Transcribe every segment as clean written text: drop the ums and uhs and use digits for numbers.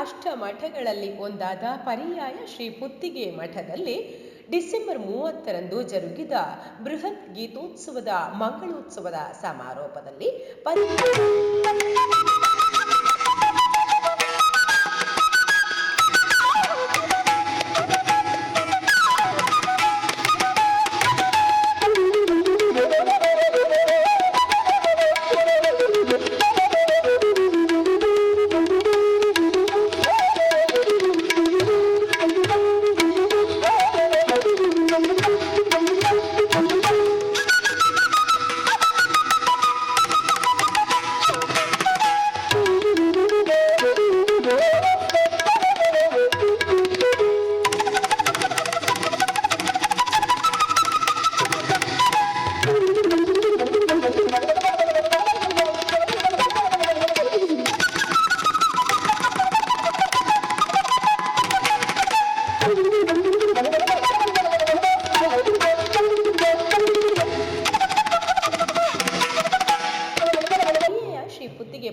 ಅಷ್ಟಮಠಗಳಲ್ಲಿ ಒಂದಾದ ಪರ್ಯಾಯ ಶ್ರೀ ಪುತ್ತಿಗೆ ಮಠದಲ್ಲಿ ಡಿಸೆಂಬರ್ 30ರಂದು ಜರುಗಿದ ಬೃಹತ್ ಗೀತೋತ್ಸವದ ಮಂಗಳೋತ್ಸವದ ಸಮಾರೋಪದಲ್ಲಿ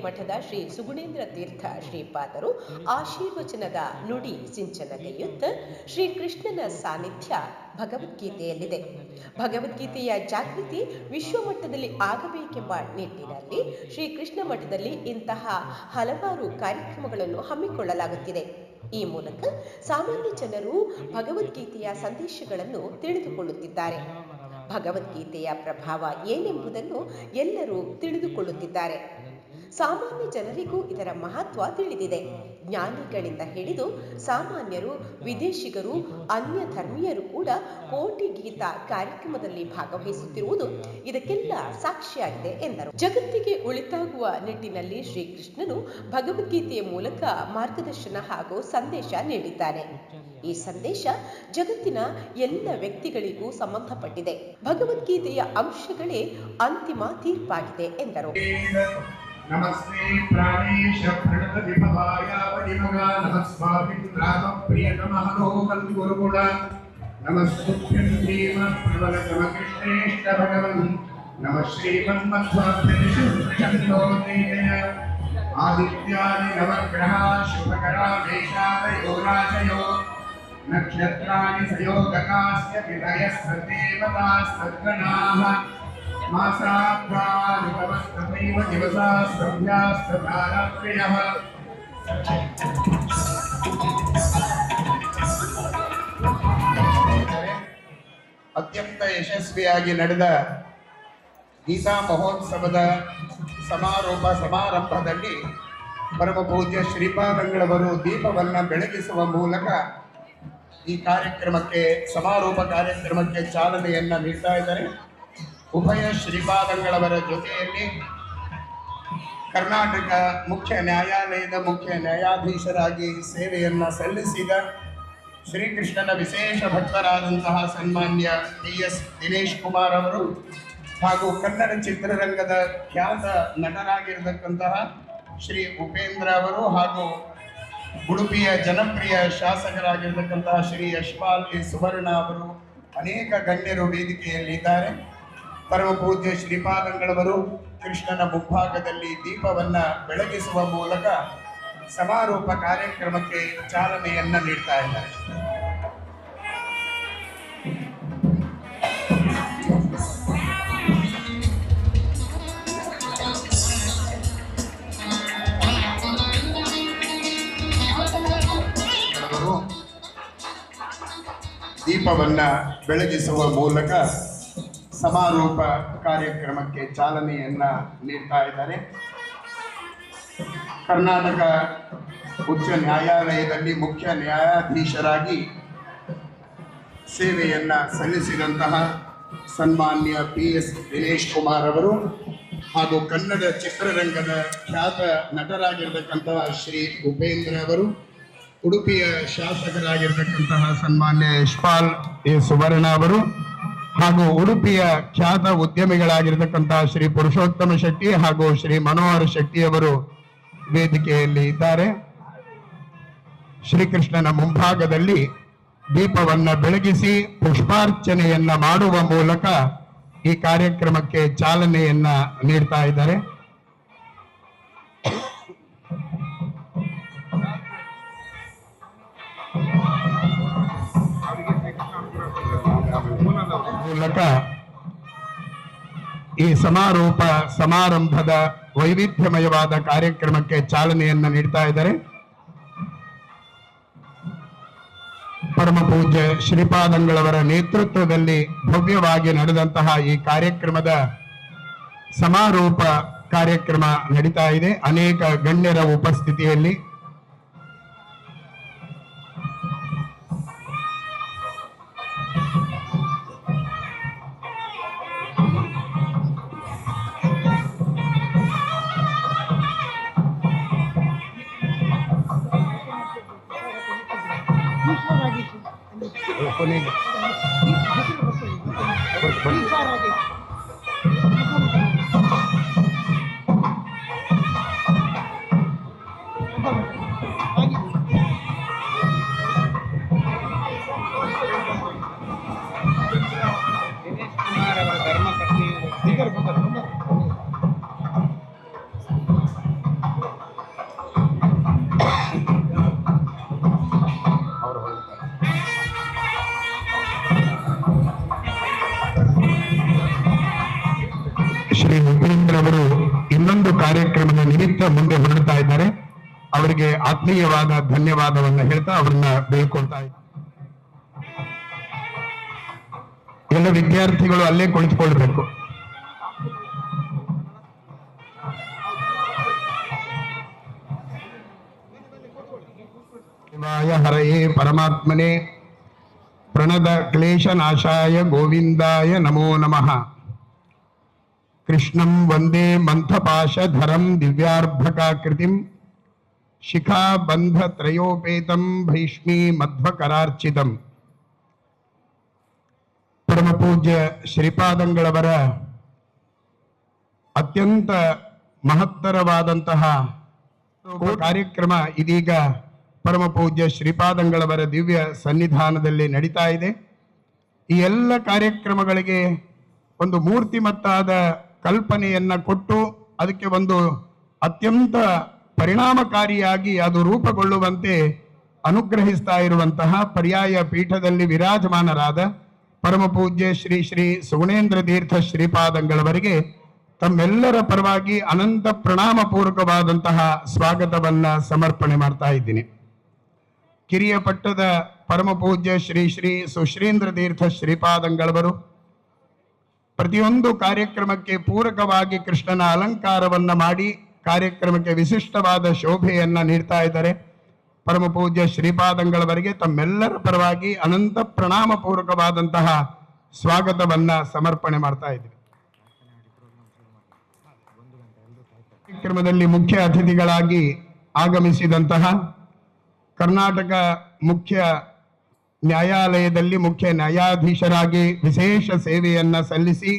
ಮಠದ ಶ್ರೀ ಸುಗುಣೇಂದ್ರ ತೀರ್ಥ ಶ್ರೀಪಾದರು ಆಶೀರ್ವಚನದ ನುಡಿ ಸಿಂಚನಗೈಯುತ್ತ ಶ್ರೀಕೃಷ್ಣನ ಸಾನ್ನಿಧ್ಯ ಭಗವದ್ಗೀತೆಯಲ್ಲಿದೆ. ಭಗವದ್ಗೀತೆಯ ಜಾಗೃತಿ ವಿಶ್ವಮಟ್ಟದಲ್ಲಿ ಆಗಬೇಕೆಂಬ ನಿಟ್ಟಿನಲ್ಲಿ ಶ್ರೀಕೃಷ್ಣ ಮಠದಲ್ಲಿ ಇಂತಹ ಹಲವಾರು ಕಾರ್ಯಕ್ರಮಗಳನ್ನು ಹಮ್ಮಿಕೊಳ್ಳಲಾಗುತ್ತಿದೆ. ಈ ಮೂಲಕ ಸಾಮಾನ್ಯ ಜನರು ಭಗವದ್ಗೀತೆಯ ಸಂದೇಶಗಳನ್ನು ತಿಳಿದುಕೊಳ್ಳುತ್ತಿದ್ದಾರೆ. ಭಗವದ್ಗೀತೆಯ ಪ್ರಭಾವ ಏನೆಂಬುದನ್ನು ಎಲ್ಲರೂ ತಿಳಿದುಕೊಳ್ಳುತ್ತಿದ್ದಾರೆ. ಸಾಮಾನ್ಯ ಜನರಿಗೂ ಇದರ ಮಹತ್ವ ತಿಳಿದಿದೆ. ಜ್ಞಾನಿಗಳಿಂದ ಹಿಡಿದು ಸಾಮಾನ್ಯರು, ವಿದೇಶಿಗರು, ಅನ್ಯ ಧರ್ಮೀಯರು ಕೂಡ ಕೋಟಿ ಗೀತಾ ಕಾರ್ಯಕ್ರಮದಲ್ಲಿ ಭಾಗವಹಿಸುತ್ತಿರುವುದು ಇದಕ್ಕೆಲ್ಲ ಸಾಕ್ಷಿಯಾಗಿದೆ ಎಂದರು. ಜಗತ್ತಿಗೆ ಒಳಿತಾಗುವ ನಿಟ್ಟಿನಲ್ಲಿ ಶ್ರೀಕೃಷ್ಣನು ಭಗವದ್ಗೀತೆಯ ಮೂಲಕ ಮಾರ್ಗದರ್ಶನ ಹಾಗೂ ಸಂದೇಶ ನೀಡಿದ್ದಾನೆ. ಈ ಸಂದೇಶ ಜಗತ್ತಿನ ಎಲ್ಲ ವ್ಯಕ್ತಿಗಳಿಗೂ ಸಂಬಂಧಪಟ್ಟಿದೆ. ಭಗವದ್ಗೀತೆಯ ಅಂಶಗಳೇ ಅಂತಿಮ ತೀರ್ಪಾಗಿದೆ ಎಂದರು. ನಮಸ್ತೆ ಪ್ರಾಣೇಶ ಪ್ರಣತ ವಿಭವಾಯ ವಡಿಮಗ ನಮಸ್ವಾಮಿಂದ್ರಾಮ ಪ್ರಿಯ ನಮಃ ನೋಮಲ್ ಗುರುಗುಣ ನಮಸ್ತುಭ್ಯಂ ಶ್ರೀಮ ಪ್ರಬಲ ಕೃಷ್ಣೇಷ್ಟ ಭಗವನ್ ನಮ ಶ್ರೀಮನ್ಮಧ್ವಾಭ್ಯಂತೋದಯ ಆದಿತ್ಯಾದಿ ನವಗ್ರಹ ಶುಭಕರಾ ಮೇಷಾದಯೋ ರಾಜಯೋ ನಕ್ಷತ್ರಾಣಿ ಸಯೋಗಕಾಸ್ಯ ವಿಲಯಸ್ತದೇವತಾಸ್ತದ್ಗಣಾಃ ಮಾಸಾಧ್ವಾನುಪವಸ್ತಮೈವ ದಿವಸಾಸ್ತಭ್ಯಾಸ್ತಭಾರಾತ್ರ್ಯಃ. ಅತ್ಯಂತ ಯಶಸ್ವಿಯಾಗಿ ನಡೆದ ಗೀತಾ ಮಹೋತ್ಸವದ ಸಮಾರಂಭದಲ್ಲಿ ಪರಮ ಪೂಜ್ಯ ಶ್ರೀಪಾದಂಗಳವರು ದೀಪವನ್ನು ಬೆಳಗಿಸುವ ಮೂಲಕ ಈ ಕಾರ್ಯಕ್ರಮಕ್ಕೆ ಸಮಾರೋಪ ಕಾರ್ಯಕ್ರಮಕ್ಕೆ ಚಾಲನೆಯನ್ನು ನೀಡ್ತಾ ಇದ್ದಾರೆ. ಉಭಯ ಶ್ರೀಪಾದಂಗಳವರ ಜೊತೆಯಲ್ಲಿ ಕರ್ನಾಟಕ ಮುಖ್ಯ ನ್ಯಾಯಾಲಯದ ಮುಖ್ಯ ನ್ಯಾಯಾಧೀಶರಾಗಿ ಸೇವೆಯನ್ನು ಸಲ್ಲಿಸಿದ ಶ್ರೀಕೃಷ್ಣನ ವಿಶೇಷ ಭಕ್ತರಾದಂತಹ ಸನ್ಮಾನ್ಯ ಟಿ.ಎಸ್. ದಿನೇಶ್ ಕುಮಾರ್ ಅವರು ಹಾಗೂ ಕನ್ನಡ ಚಿತ್ರರಂಗದ ಖ್ಯಾತ ನಟರಾಗಿರತಕ್ಕಂತಹ ಶ್ರೀ ಉಪೇಂದ್ರ ಅವರು ಹಾಗೂ ಉಡುಪಿಯ ಜನಪ್ರಿಯ ಶಾಸಕರಾಗಿರತಕ್ಕಂತಹ ಶ್ರೀ ಯಶ್ಪಾಲ್ ಎ ಸುವರ್ಣ ಅವರು ಅನೇಕ ಗಣ್ಯರು ವೇದಿಕೆಯಲ್ಲಿದ್ದಾರೆ. ಪರಮ ಪೂಜ್ಯ ಶ್ರೀಪಾದಂಗಳವರು ಕೃಷ್ಣನ ಮುಂಭಾಗದಲ್ಲಿ ದೀಪವನ್ನು ಬೆಳಗಿಸುವ ಮೂಲಕ ಸಮಾರೋಪ ಕಾರ್ಯಕ್ರಮಕ್ಕೆ ಚಾಲನೆಯನ್ನು ನೀಡ್ತಾ ಇದ್ದಾರೆ. ದೀಪವನ್ನು ಬೆಳಗಿಸುವ ಮೂಲಕ ಸಮಾರೋಪ ಕಾರ್ಯಕ್ರಮಕ್ಕೆ ಚಾಲನೆಯನ್ನ ನೀಡ್ತಾ ಇದ್ದಾರೆ. ಕರ್ನಾಟಕ ಉಚ್ಚ ನ್ಯಾಯಾಲಯದಲ್ಲಿ ಮುಖ್ಯ ನ್ಯಾಯಾಧೀಶರಾಗಿ ಸೇವೆಯನ್ನ ಸಲ್ಲಿಸಿದಂತಹ ಸನ್ಮಾನ್ಯ ಟಿ.ಎಸ್. ದಿನೇಶ್ ಕುಮಾರ್ ಅವರು ಹಾಗೂ ಕನ್ನಡ ಚಿತ್ರರಂಗದ ಖ್ಯಾತ ನಟರಾಗಿರತಕ್ಕಂತಹ ಶ್ರೀ ಉಪೇಂದ್ರ ಅವರು, ಉಡುಪಿಯ ಶಾಸಕರಾಗಿರತಕ್ಕಂತಹ ಸನ್ಮಾನ್ಯ ಯಶ್ಪಾಲ್ ಎ ಸುವರ್ಣ ಅವರು ಹಾಗೂ ಉಡುಪಿಯ ಖ್ಯಾತ ಉದ್ಯಮಿಗಳಾಗಿರತಕ್ಕಂತಹ ಶ್ರೀ ಪುರುಷೋತ್ತಮ ಶೆಟ್ಟಿ ಹಾಗೂ ಶ್ರೀ ಮನೋಹರ ಶೆಟ್ಟಿ ಅವರು ವೇದಿಕೆಯಲ್ಲಿ ಇದ್ದಾರೆ. ಶ್ರೀಕೃಷ್ಣನ ಮುಂಭಾಗದಲ್ಲಿ ದೀಪವನ್ನು ಬೆಳಗಿಸಿ ಪುಷ್ಪಾರ್ಚನೆಯನ್ನ ಮಾಡುವ ಮೂಲಕ ಈ ಕಾರ್ಯಕ್ರಮಕ್ಕೆ ಚಾಲನೆಯನ್ನ ನೀಡ್ತಾ ಇದ್ದಾರೆ. ಮೂಲಕ ಈ ಸಮಾರೋಪ ಸಮಾರಂಭದ ವೈವಿಧ್ಯಮಯವಾದ ಕಾರ್ಯಕ್ರಮಕ್ಕೆ ಚಾಲನೆಯನ್ನು ನೀಡ್ತಾ ಇದ್ದಾರೆ. ಪರಮ ಪೂಜ್ಯ ಶ್ರೀಪಾದಂಗಳವರ ನೇತೃತ್ವದಲ್ಲಿ ಭವ್ಯವಾಗಿ ನಡೆದಂತಹ ಈ ಕಾರ್ಯಕ್ರಮದ ಸಮಾರೋಪ ಕಾರ್ಯಕ್ರಮ ನಡೀತಾ ಇದೆ. ಅನೇಕ ಗಣ್ಯರ ಉಪಸ್ಥಿತಿಯಲ್ಲಿ ಶ್ರೀ ಉಪೇಂದ್ರವರು ಇನ್ನೊಂದು ಕಾರ್ಯಕ್ರಮದ ನಿಮಿತ್ತ ಮುಂದೆ ಹೊರಡ್ತಾ ಇದ್ದಾರೆ. ಅವರಿಗೆ ಆತ್ಮೀಯವಾದ ಧನ್ಯವಾದವನ್ನು ಹೇಳ್ತಾ ಅವರನ್ನ ಬೇಡ್ಕೊಳ್ತಾ ಇದ್ದಾರೆ. ಎಲ್ಲ ವಿದ್ಯಾರ್ಥಿಗಳು ಅಲ್ಲೇ ಕುಳಿತುಕೊಳ್ಬೇಕು. ಶಿವಾಯ ಹರಯೇ ಪರಮಾತ್ಮನೇ ಪ್ರಣದ ಕ್ಲೇಶನಾಶಾಯ ಗೋವಿಂದಾಯ ನಮೋ ನಮಃ. ಕೃಷ್ಣಂ ವಂದೇ ಮಂಥಪಾಶಧರಂ ದಿವ್ಯಾರ್ಭಕಾಕೃತಿಂ ಶಿಖಾಬಂಧ ತ್ರಯೋಪೇತಂ ಭೈಷ್ಮೀ ಮಧ್ವಕರಾರ್ಚಿತಂ. ಪರಮ ಪೂಜ್ಯ ಶ್ರೀಪಾದಂಗಳವರ ಅತ್ಯಂತ ಮಹತ್ತರವಾದಂತಹ ಕಾರ್ಯಕ್ರಮ ಇದೀಗ ಪರಮ ಪೂಜ್ಯ ಶ್ರೀಪಾದಂಗಳವರ ದಿವ್ಯ ಸನ್ನಿಧಾನದಲ್ಲಿ ನಡೀತಾ ಇದೆ. ಈ ಎಲ್ಲ ಕಾರ್ಯಕ್ರಮಗಳಿಗೆ ಒಂದು ಮೂರ್ತಿಮತ್ತಾದ ಕಲ್ಪನೆಯನ್ನ ಕೊಟ್ಟು ಅದಕ್ಕೆ ಒಂದು ಅತ್ಯಂತ ಪರಿಣಾಮಕಾರಿಯಾಗಿ ಅದು ರೂಪುಗೊಳ್ಳುವಂತೆ ಅನುಗ್ರಹಿಸ್ತಾ ಇರುವಂತಹ ಪರ್ಯಾಯ ಪೀಠದಲ್ಲಿ ವಿರಾಜಮಾನರಾದ ಪರಮ ಪೂಜ್ಯ ಶ್ರೀ ಶ್ರೀ ಸುಗುಣೇಂದ್ರ ತೀರ್ಥ ಶ್ರೀಪಾದಂಗಳವರಿಗೆ ತಮ್ಮೆಲ್ಲರ ಪರವಾಗಿ ಅನಂತ ಪ್ರಣಾಮ ಪೂರ್ವಕವಾದಂತಹ ಸ್ವಾಗತವನ್ನ ಸಮರ್ಪಣೆ ಮಾಡ್ತಾ ಇದ್ದೀನಿ. ಕಿರಿಯ ಪಟ್ಟದ ಪರಮ ಪೂಜ್ಯ ಶ್ರೀ ಶ್ರೀ ಸುಶ್ರೀಂದ್ರ ತೀರ್ಥ ಶ್ರೀಪಾದಂಗಳವರು ಪ್ರತಿಯೊಂದು ಕಾರ್ಯಕ್ರಮಕ್ಕೆ ಪೂರಕವಾಗಿ ಕೃಷ್ಣನ ಅಲಂಕಾರವನ್ನ ಮಾಡಿ ಕಾರ್ಯಕ್ರಮಕ್ಕೆ ವಿಶಿಷ್ಟವಾದ ಶೋಭೆಯನ್ನ ನೀಡ್ತಾ ಇದ್ದಾರೆ. ಪರಮ ಪೂಜ್ಯ ಶ್ರೀಪಾದಂಗಳವರಿಗೆ ತಮ್ಮೆಲ್ಲರ ಪರವಾಗಿ ಅನಂತ ಪ್ರಣಾಮ ಪೂರ್ವಕವಾದಂತಹ ಸ್ವಾಗತವನ್ನ ಸಮರ್ಪಣೆ ಮಾಡ್ತಾ ಇದ್ದೀವಿ. ಕಾರ್ಯಕ್ರಮದಲ್ಲಿ ಮುಖ್ಯ ಅತಿಥಿಗಳಾಗಿ ಆಗಮಿಸಿದಂತಹ ಕರ್ನಾಟಕ ಮುಖ್ಯ ನ್ಯಾಯಾಲಯದಲ್ಲಿ ಮುಖ್ಯ ನ್ಯಾಯಾಧೀಶರಾಗಿ ವಿಶೇಷ ಸೇವೆಯನ್ನ ಸಲ್ಲಿಸಿ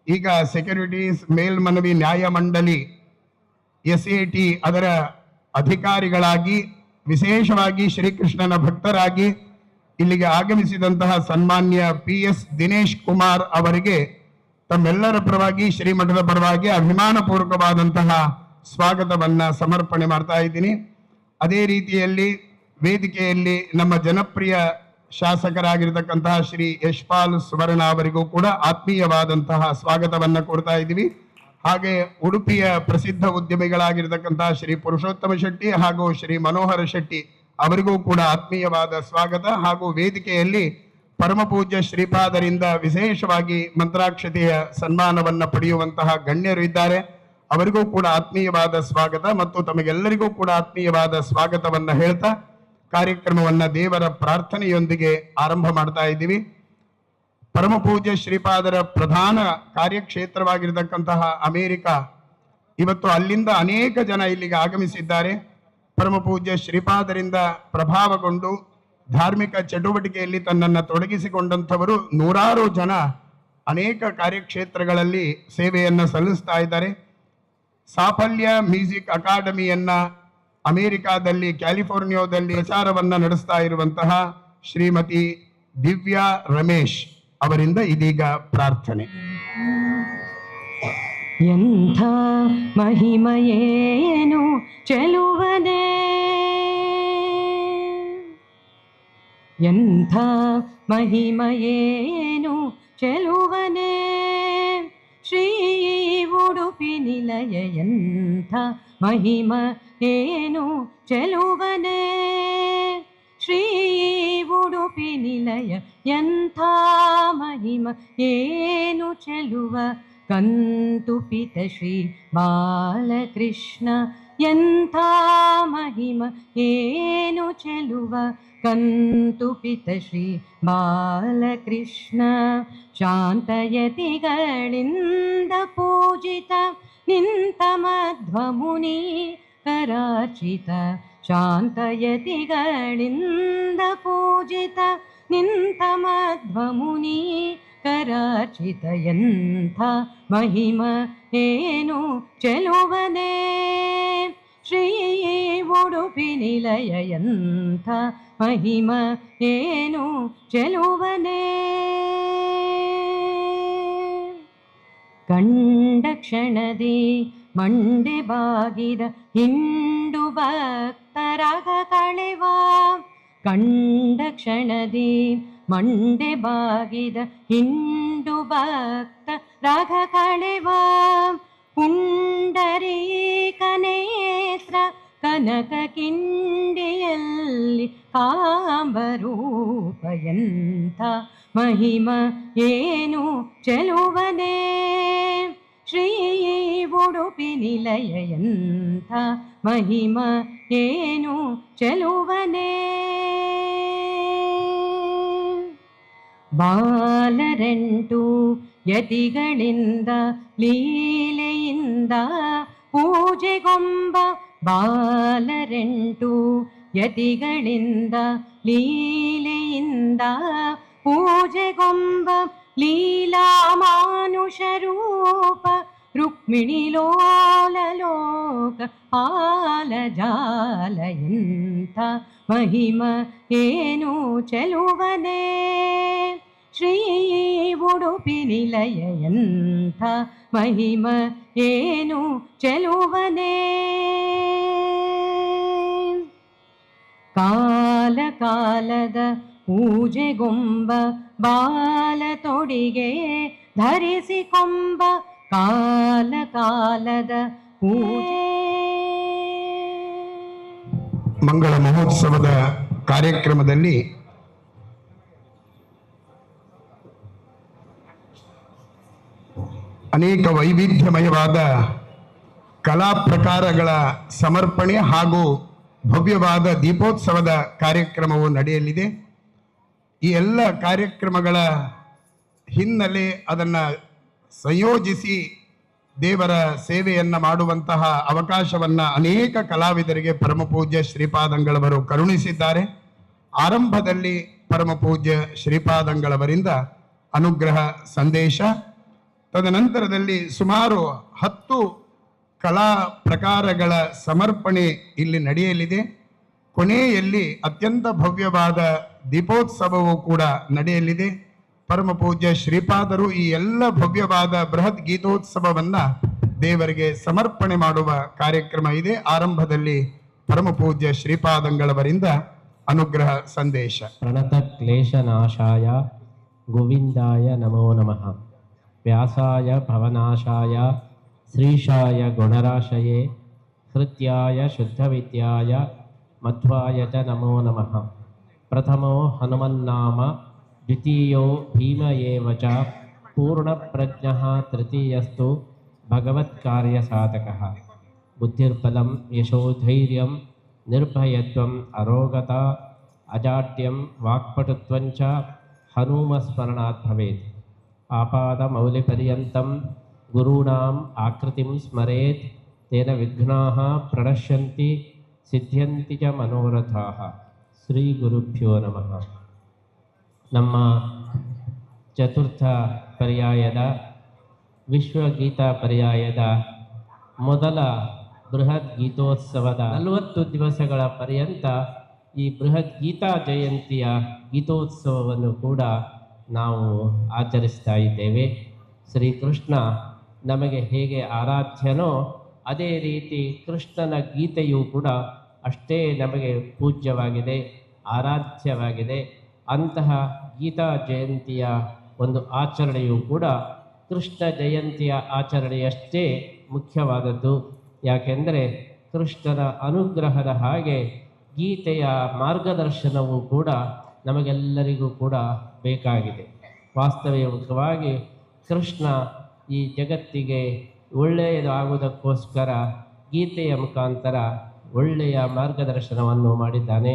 ಈಗ ಸೆಕ್ಯೂರಿಟೀಸ್ ಮೇಲ್ಮನವಿ ನ್ಯಾಯಮಂಡಳಿ SAT ಅದರ ಅಧಿಕಾರಿಗಳಾಗಿ ವಿಶೇಷವಾಗಿ ಶ್ರೀಕೃಷ್ಣನ ಭಕ್ತರಾಗಿ ಇಲ್ಲಿಗೆ ಆಗಮಿಸಿದಂತಹ ಸನ್ಮಾನ್ಯ PS ದಿನೇಶ್ ಕುಮಾರ್ ಅವರಿಗೆ ತಮ್ಮೆಲ್ಲರ ಪರವಾಗಿ ಶ್ರೀಮಠದ ಪರವಾಗಿ ಅಭಿಮಾನಪೂರ್ವಕವಾದಂತಹ ಸ್ವಾಗತವನ್ನ ಸಮರ್ಪಣೆ ಮಾಡ್ತಾ ಇದ್ದೀನಿ. ಅದೇ ರೀತಿಯಲ್ಲಿ ವೇದಿಕೆಯಲ್ಲಿ ನಮ್ಮ ಜನಪ್ರಿಯ ಶಾಸಕರಾಗಿರ್ತಕ್ಕಂತಹ ಶ್ರೀ ಯಶ್ಪಾಲ್ ಸುವರ್ಣ ಅವರಿಗೂ ಕೂಡ ಆತ್ಮೀಯವಾದಂತಹ ಸ್ವಾಗತವನ್ನ ಕೊಡ್ತಾ ಇದ್ದೀವಿ. ಹಾಗೆ ಉಡುಪಿಯ ಪ್ರಸಿದ್ಧ ಉದ್ಯಮಿಗಳಾಗಿರ್ತಕ್ಕಂತಹ ಶ್ರೀ ಪುರುಷೋತ್ತಮ ಶೆಟ್ಟಿ ಹಾಗೂ ಶ್ರೀ ಮನೋಹರ ಶೆಟ್ಟಿ ಅವರಿಗೂ ಕೂಡ ಆತ್ಮೀಯವಾದ ಸ್ವಾಗತ. ಹಾಗೂ ವೇದಿಕೆಯಲ್ಲಿ ಪರಮ ಪೂಜ್ಯ ಶ್ರೀಪಾದರಿಂದ ವಿಶೇಷವಾಗಿ ಮಂತ್ರಾಕ್ಷತೆಯ ಸನ್ಮಾನವನ್ನ ಪಡೆಯುವಂತಹ ಗಣ್ಯರು ಇದ್ದಾರೆ. ಅವರಿಗೂ ಕೂಡ ಆತ್ಮೀಯವಾದ ಸ್ವಾಗತ ಮತ್ತು ತಮಗೆಲ್ಲರಿಗೂ ಕೂಡ ಆತ್ಮೀಯವಾದ ಸ್ವಾಗತವನ್ನ ಹೇಳ್ತಾ ಕಾರ್ಯಕ್ರಮವನ್ನ ದೇವರ ಪ್ರಾರ್ಥನೆಯೊಂದಿಗೆ ಆರಂಭ ಮಾಡ್ತಾ ಇದ್ದೀವಿ. ಪರಮ ಪೂಜ್ಯ ಶ್ರೀಪಾದರ ಪ್ರಧಾನ ಕಾರ್ಯಕ್ಷೇತ್ರವಾಗಿರತಕ್ಕಂತಹ ಅಮೆರಿಕ, ಇವತ್ತು ಅಲ್ಲಿಂದ ಅನೇಕ ಜನ ಇಲ್ಲಿಗೆ ಆಗಮಿಸಿದ್ದಾರೆ. ಪರಮ ಪೂಜ್ಯ ಶ್ರೀಪಾದರಿಂದ ಪ್ರಭಾವಗೊಂಡು ಧಾರ್ಮಿಕ ಚಟುವಟಿಕೆಯಲ್ಲಿ ತನ್ನನ್ನು ತೊಡಗಿಸಿಕೊಂಡಂಥವರು ನೂರಾರು ಜನ ಅನೇಕ ಕಾರ್ಯಕ್ಷೇತ್ರಗಳಲ್ಲಿ ಸೇವೆಯನ್ನ ಸಲ್ಲಿಸ್ತಾ ಇದ್ದಾರೆ. ಸಾಫಲ್ಯ ಮ್ಯೂಸಿಕ್ ಅಕಾಡೆಮಿಯನ್ನ ಅಮೆರಿಕಾದಲ್ಲಿ ಕ್ಯಾಲಿಫೋರ್ನಿಯಾದಲ್ಲಿ ಪ್ರಚಾರವನ್ನ ನಡೆಸ್ತಾ ಇರುವಂತಹ ಶ್ರೀಮತಿ ದಿವ್ಯಾ ರಮೇಶ್ ಅವರಿಂದ ಇದೀಗ ಪ್ರಾರ್ಥನೆ. ಎಂಥ ಮಹಿಮಯೇನು ಚೆಲುವದೆ, ಎಂಥ ಮಹಿಮಯೇನು ಚೆಲುವನೇ ಶ್ರೀ ಉಡುಪಿ ನಿಲಯ ಎಂಥ ಮಹಿಮ ಏನು ಚೆಲುವನೇ ಶ್ರೀ ಉಡುಪಿ ನಿಲಯ ಎಂಥ ಮಹಿಮ ಏನು ಚೆಲುವ ಕಂತುಪಿತ ಶ್ರೀ ಬಾಲಕೃಷ್ಣ ಎಂಥ ಮಹಿಮ ಏನು ಚೆಲುವ ಕಂತುಪಿತ ಶ್ರೀ ಬಾಲಕೃಷ್ಣ ಶಾಂತಯತಿಗಳಿಂದ ಪೂಜಿತ ನಿಂತ ಮಧ್ವಮುನಿ ಕರಾಚಿತ ಶಾಂತಯತಿಗಳಿಂದ ಪೂಜಿತ ನಿಂತ ಮಧ್ವಮುನಿ ಕರಾಚಿತ ಎಂಥ ಮಹಿಮ ಏನು ಚೆಲುವನೇ ಶ್ರೀ ಉಡುಪಿ ನಿಲಯ ಎಂಥ ಮಹಿಮ ಏನು ಚೆಲುವನೇ ಕಂಡ ಕ್ಷಣದಿ ಮಂಡೆ ಬಾಗಿದ ಹಿಂಡು ಭಕ್ತರಾಗ ಕಳೆವ ಕಂಡ ಕ್ಷಣದಿ ಮಂಡೆ ಬಾಗಿದ ಹಿಂಡು ಭಕ್ತ ರಾಗ ಕಳೆವ ಪುಂಡರೀಕ ನೇತ್ರ ಕನಕ ಕಿಂಡಿಯಲ್ಲಿ ಕಾಂಬರೂಪ ಎಂಥ ಮಹಿಮ ಏನು ಚೆಲುವನೇ ಶ್ರೀ ಉಡುಪಿ ನಿಲಯ ಎಂಥ ಮಹಿಮ ಏನು ಚೆಲುವನೇ ಬಾಲರೆಂಟು ಯತಿಗಳಿಂದ ಲೀಲೆಯಿಂದ ಪೂಜೆಗೊಂಬ ಬಾಲರೆಂಟು ಯತಿಗಳಿಂದ ಲೀಲೆಯಿಂದ ಪೂಜೆಗೊಂಬ ಲೀಲಾ ಮಾನುಷ ರೂಪ ರುಕ್ಮಿಣಿ ಲೋಲ ಲೋಕ ಪಾಲಜಾಲ ಎಂಥ ಮಹಿಮ ಏನು ಚೆಲುವನೇ ಶ್ರೀ ಉಡುಪಿ ನಿಲಯ ಎಂಥ ಮಹಿಮ ಏನು ಚೆಲುವನೇ ಕಾಲ ಕಾಲದ ಪೂಜೆಗೊಂಬ ಬಾಲ ತೊಡಿಗೆ ಧರಿಸಿಕೊಂಬ ಕಾಲ ಕಾಲದ ಪೂಜೆ ಮಂಗಳ ಮಹೋತ್ಸವದ ಕಾರ್ಯಕ್ರಮದಲ್ಲಿ ಅನೇಕ ವೈವಿಧ್ಯಮಯವಾದ ಕಲಾ ಪ್ರಕಾರಗಳ ಸಮರ್ಪಣೆ ಹಾಗೂ ಭವ್ಯವಾದ ದೀಪೋತ್ಸವದ ಕಾರ್ಯಕ್ರಮವು ನಡೆಯಲಿದೆ. ಈ ಎಲ್ಲ ಕಾರ್ಯಕ್ರಮಗಳ ಹಿನ್ನೆಲೆ ಅದನ್ನು ಸಂಯೋಜಿಸಿ ದೇವರ ಸೇವೆಯನ್ನು ಮಾಡುವಂತಹ ಅವಕಾಶವನ್ನು ಅನೇಕ ಕಲಾವಿದರಿಗೆ ಪರಮಪೂಜ್ಯ ಶ್ರೀಪಾದಂಗಳವರು ಕರುಣಿಸಿದ್ದಾರೆ. ಆರಂಭದಲ್ಲಿ ಪರಮಪೂಜ್ಯ ಶ್ರೀಪಾದಂಗಳವರಿಂದ ಅನುಗ್ರಹ ಸಂದೇಶ, ತದನಂತರದಲ್ಲಿ ಸುಮಾರು 10 ಕಲಾ ಪ್ರಕಾರಗಳ ಸಮರ್ಪಣೆ ಇಲ್ಲಿ ನಡೆಯಲಿದೆ. ಕೊನೆಯಲ್ಲಿ ಅತ್ಯಂತ ಭವ್ಯವಾದ ದೀಪೋತ್ಸವವು ಕೂಡ ನಡೆಯಲಿದೆ. ಪರಮಪೂಜ್ಯ ಶ್ರೀಪಾದರು ಈ ಎಲ್ಲ ಭವ್ಯವಾದ ಬೃಹತ್ ಗೀತೋತ್ಸವವನ್ನ ದೇವರಿಗೆ ಸಮರ್ಪಣೆ ಮಾಡುವ ಕಾರ್ಯಕ್ರಮ ಇದೆ. ಆರಂಭದಲ್ಲಿ ಪರಮಪೂಜ್ಯ ಶ್ರೀಪಾದಂಗಳವರಿಂದ ಅನುಗ್ರಹ ಸಂದೇಶ. ಪ್ರಣತ ಕ್ಲೇಶನಾಶಾಯ ಗೋವಿಂದಾಯ ನಮೋ ನಮಃ. ವ್ಯಾಸಾಯ ಭವನಾಶಾಯ ಶ್ರೀಶಾಯ ಗುಣರಾಶಯೇ ಹೃತ್ಯಾಯ ಶುದ್ಧವಿದ್ಯಾಯ ಮಧ್ವಾಯ ಚ ನಮೋ ನಮಃ. ಪ್ರಥಮೋ ಹನುಮನ್ನಾಮ ದ್ವಿತೀಯೋ ಭೀಮ ಏವ ಚ ಪೂರ್ಣಪ್ರಜ್ಞಃ ತೃತೀಯಸ್ತು ಭಗವತ್ಕಾರ್ಯಸಾಧಕಃ. ಬುದ್ಧಿರ್ಬಲಂ ಯಶೋಧೈರ್ಯಂ ನಿರ್ಭಯತ್ವಂ ಅರೋಗತಾ ಅಜಾಡ್ಯಂ ವಾಕ್ಪಟುತ್ವಂಚ ಹನುಮಸ್ಮರಣಾತ್ ಭವೇತ್. ಆಪಾದಮೌಲಿಪರ್ಯಂತಂ ಗುರುಣಾಂ ಆಕೃತಿಂ ಸ್ಮರೇತ್ ತೇನ ವಿಘ್ನಾಃ ಪ್ರಣಶ್ಯಂತಿ ಸಿದ್ಧ್ಯಂತಿ ಚ ಮನೋರಥಾಃ. ಶ್ರೀ ಗುರುಭ್ಯೋ ನಮಃ. ನಮ್ಮ ಚತುರ್ಥ ಪರ್ಯಾಯದ ವಿಶ್ವಗೀತಾ ಪರ್ಯಾಯದ ಮೊದಲ ಬೃಹತ್ ಗೀತೋತ್ಸವದ 40 ದಿವಸಗಳ ಪರ್ಯಂತ ಈ ಬೃಹತ್ ಗೀತಾ ಜಯಂತಿಯ ಗೀತೋತ್ಸವವನ್ನು ಕೂಡ ನಾವು ಆಚರಿಸ್ತಾ ಇದ್ದೇವೆ. ಶ್ರೀಕೃಷ್ಣ ನಮಗೆ ಹೇಗೆ ಆರಾಧ್ಯನೋ ಅದೇ ರೀತಿ ಕೃಷ್ಣನ ಗೀತೆಯೂ ಕೂಡ ಅಷ್ಟೇ ನಮಗೆ ಪೂಜ್ಯವಾಗಿದೆ, ಆರಾಧ್ಯವಾಗಿದೆ. ಅಂತಹ ಗೀತಾ ಜಯಂತಿಯ ಒಂದು ಆಚರಣೆಯೂ ಕೂಡ ಕೃಷ್ಣ ಜಯಂತಿಯ ಆಚರಣೆಯಷ್ಟೇ ಮುಖ್ಯವಾದದ್ದು. ಯಾಕೆಂದರೆ ಕೃಷ್ಣನ ಅನುಗ್ರಹದ ಹಾಗೆ ಗೀತೆಯ ಮಾರ್ಗದರ್ಶನವೂ ಕೂಡ ನಮಗೆಲ್ಲರಿಗೂ ಕೂಡ ಬೇಕಾಗಿದೆ. ವಾಸ್ತವಿಕವಾಗಿ ಕೃಷ್ಣ ಈ ಜಗತ್ತಿಗೆ ಒಳ್ಳೆಯದು ಆಗುವುದಕ್ಕೋಸ್ಕರ ಗೀತೆಯ ಮುಖಾಂತರ ಒಳ್ಳೆಯ ಮಾರ್ಗದರ್ಶನವನ್ನು ಮಾಡಿದ್ದಾನೆ,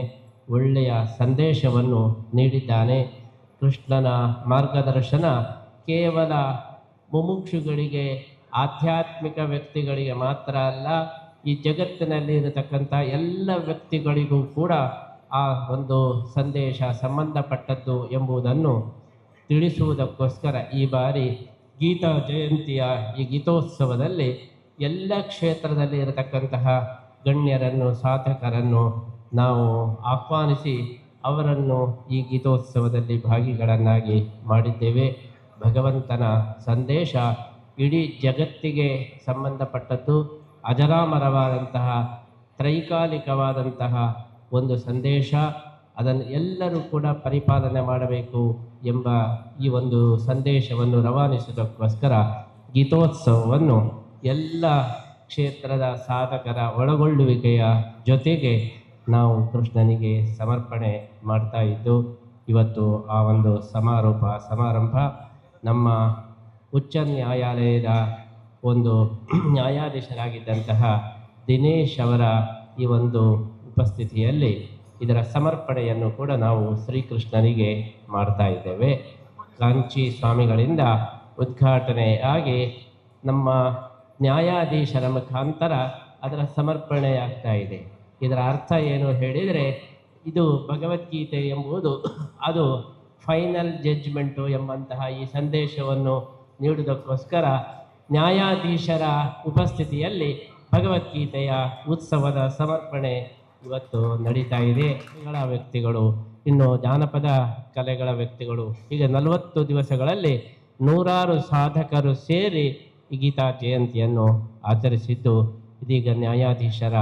ಒಳ್ಳೆಯ ಸಂದೇಶವನ್ನು ನೀಡಿದ್ದಾನೆ. ಕೃಷ್ಣನ ಮಾರ್ಗದರ್ಶನ ಕೇವಲ ಮುಮುಕ್ಷುಗಳಿಗೆ, ಆಧ್ಯಾತ್ಮಿಕ ವ್ಯಕ್ತಿಗಳಿಗೆ ಮಾತ್ರ ಅಲ್ಲ, ಈ ಜಗತ್ತಿನಲ್ಲಿ ಇರತಕ್ಕಂಥ ಎಲ್ಲ ವ್ಯಕ್ತಿಗಳಿಗೂ ಕೂಡ ಆ ಒಂದು ಸಂದೇಶ ಸಂಬಂಧಪಟ್ಟದ್ದು ಎಂಬುದನ್ನು ತಿಳಿಸುವುದಕ್ಕೋಸ್ಕರ ಈ ಬಾರಿ ಗೀತಾ ಜಯಂತಿಯ ಈ ಗೀತೋತ್ಸವದಲ್ಲಿ ಎಲ್ಲ ಕ್ಷೇತ್ರದಲ್ಲಿ ಇರತಕ್ಕಂತಹ ಗಣ್ಯರನ್ನು, ಸಾಧಕರನ್ನು ನಾವು ಆಹ್ವಾನಿಸಿ ಅವರನ್ನು ಈ ಗೀತೋತ್ಸವದಲ್ಲಿ ಭಾಗಿಗಳನ್ನಾಗಿ ಮಾಡಿದ್ದೇವೆ. ಭಗವಂತನ ಸಂದೇಶ ಇಡೀ ಜಗತ್ತಿಗೆ ಸಂಬಂಧಪಟ್ಟದ್ದು, ಅಜರಾಮರವಾದಂತಹ ತ್ರೈಕಾಲಿಕವಾದಂತಹ ಒಂದು ಸಂದೇಶ. ಅದನ್ನು ಎಲ್ಲರೂ ಕೂಡ ಪರಿಪಾಲನೆ ಮಾಡಬೇಕು ಎಂಬ ಈ ಒಂದು ಸಂದೇಶವನ್ನು ರವಾನಿಸುವುದಕ್ಕೋಸ್ಕರ ಗೀತೋತ್ಸವವನ್ನು ಎಲ್ಲ ಕ್ಷೇತ್ರದ ಸಾಧಕರ ಒಳಗೊಳ್ಳುವಿಕೆಯ ಜೊತೆಗೆ ನಾವು ಕೃಷ್ಣನಿಗೆ ಸಮರ್ಪಣೆ ಮಾಡ್ತಾ ಇದ್ದು, ಇವತ್ತು ಆ ಒಂದು ಸಮಾರಂಭ ನಮ್ಮ ಉಚ್ಚ ನ್ಯಾಯಾಲಯದ ಒಂದು ನ್ಯಾಯಾಧೀಶರಾಗಿದ್ದಂತಹ ದಿನೇಶ್ ಅವರ ಈ ಒಂದು ಉಪಸ್ಥಿತಿಯಲ್ಲಿ ಇದರ ಸಮರ್ಪಣೆಯನ್ನು ಕೂಡ ನಾವು ಶ್ರೀಕೃಷ್ಣನಿಗೆ ಮಾಡ್ತಾ ಇದ್ದೇವೆ. ಕಾಂಚಿ ಸ್ವಾಮಿಗಳಿಂದ ಉದ್ಘಾಟನೆಯಾಗಿ ನಮ್ಮ ನ್ಯಾಯಾಧೀಶರ ಮುಖಾಂತರ ಅದರ ಸಮರ್ಪಣೆಯಾಗ್ತಾ ಇದೆ. ಇದರ ಅರ್ಥ ಏನು ಹೇಳಿದರೆ, ಇದು ಭಗವದ್ಗೀತೆ ಎಂಬುದು ಅದು ಫೈನಲ್ ಜಡ್ಜ್ಮೆಂಟು ಎಂಬಂತಹ ಈ ಸಂದೇಶವನ್ನು ನೀಡುವುದಕ್ಕೋಸ್ಕರ ನ್ಯಾಯಾಧೀಶರ ಉಪಸ್ಥಿತಿಯಲ್ಲಿ ಭಗವದ್ಗೀತೆಯ ಉತ್ಸವದ ಸಮರ್ಪಣೆ ಇವತ್ತು ನಡೀತಾ ಇದೆ. ವ್ಯಕ್ತಿಗಳು, ಇನ್ನು ಜಾನಪದ ಕಲೆಗಳ ವ್ಯಕ್ತಿಗಳು, ಹೀಗೆ 40 ದಿವಸಗಳಲ್ಲಿ ನೂರಾರು ಸಾಧಕರು ಸೇರಿ ಈ ಗೀತಾ ಜಯಂತಿಯನ್ನು ಆಚರಿಸಿದ್ದು, ಇದೀಗ ನ್ಯಾಯಾಧೀಶರ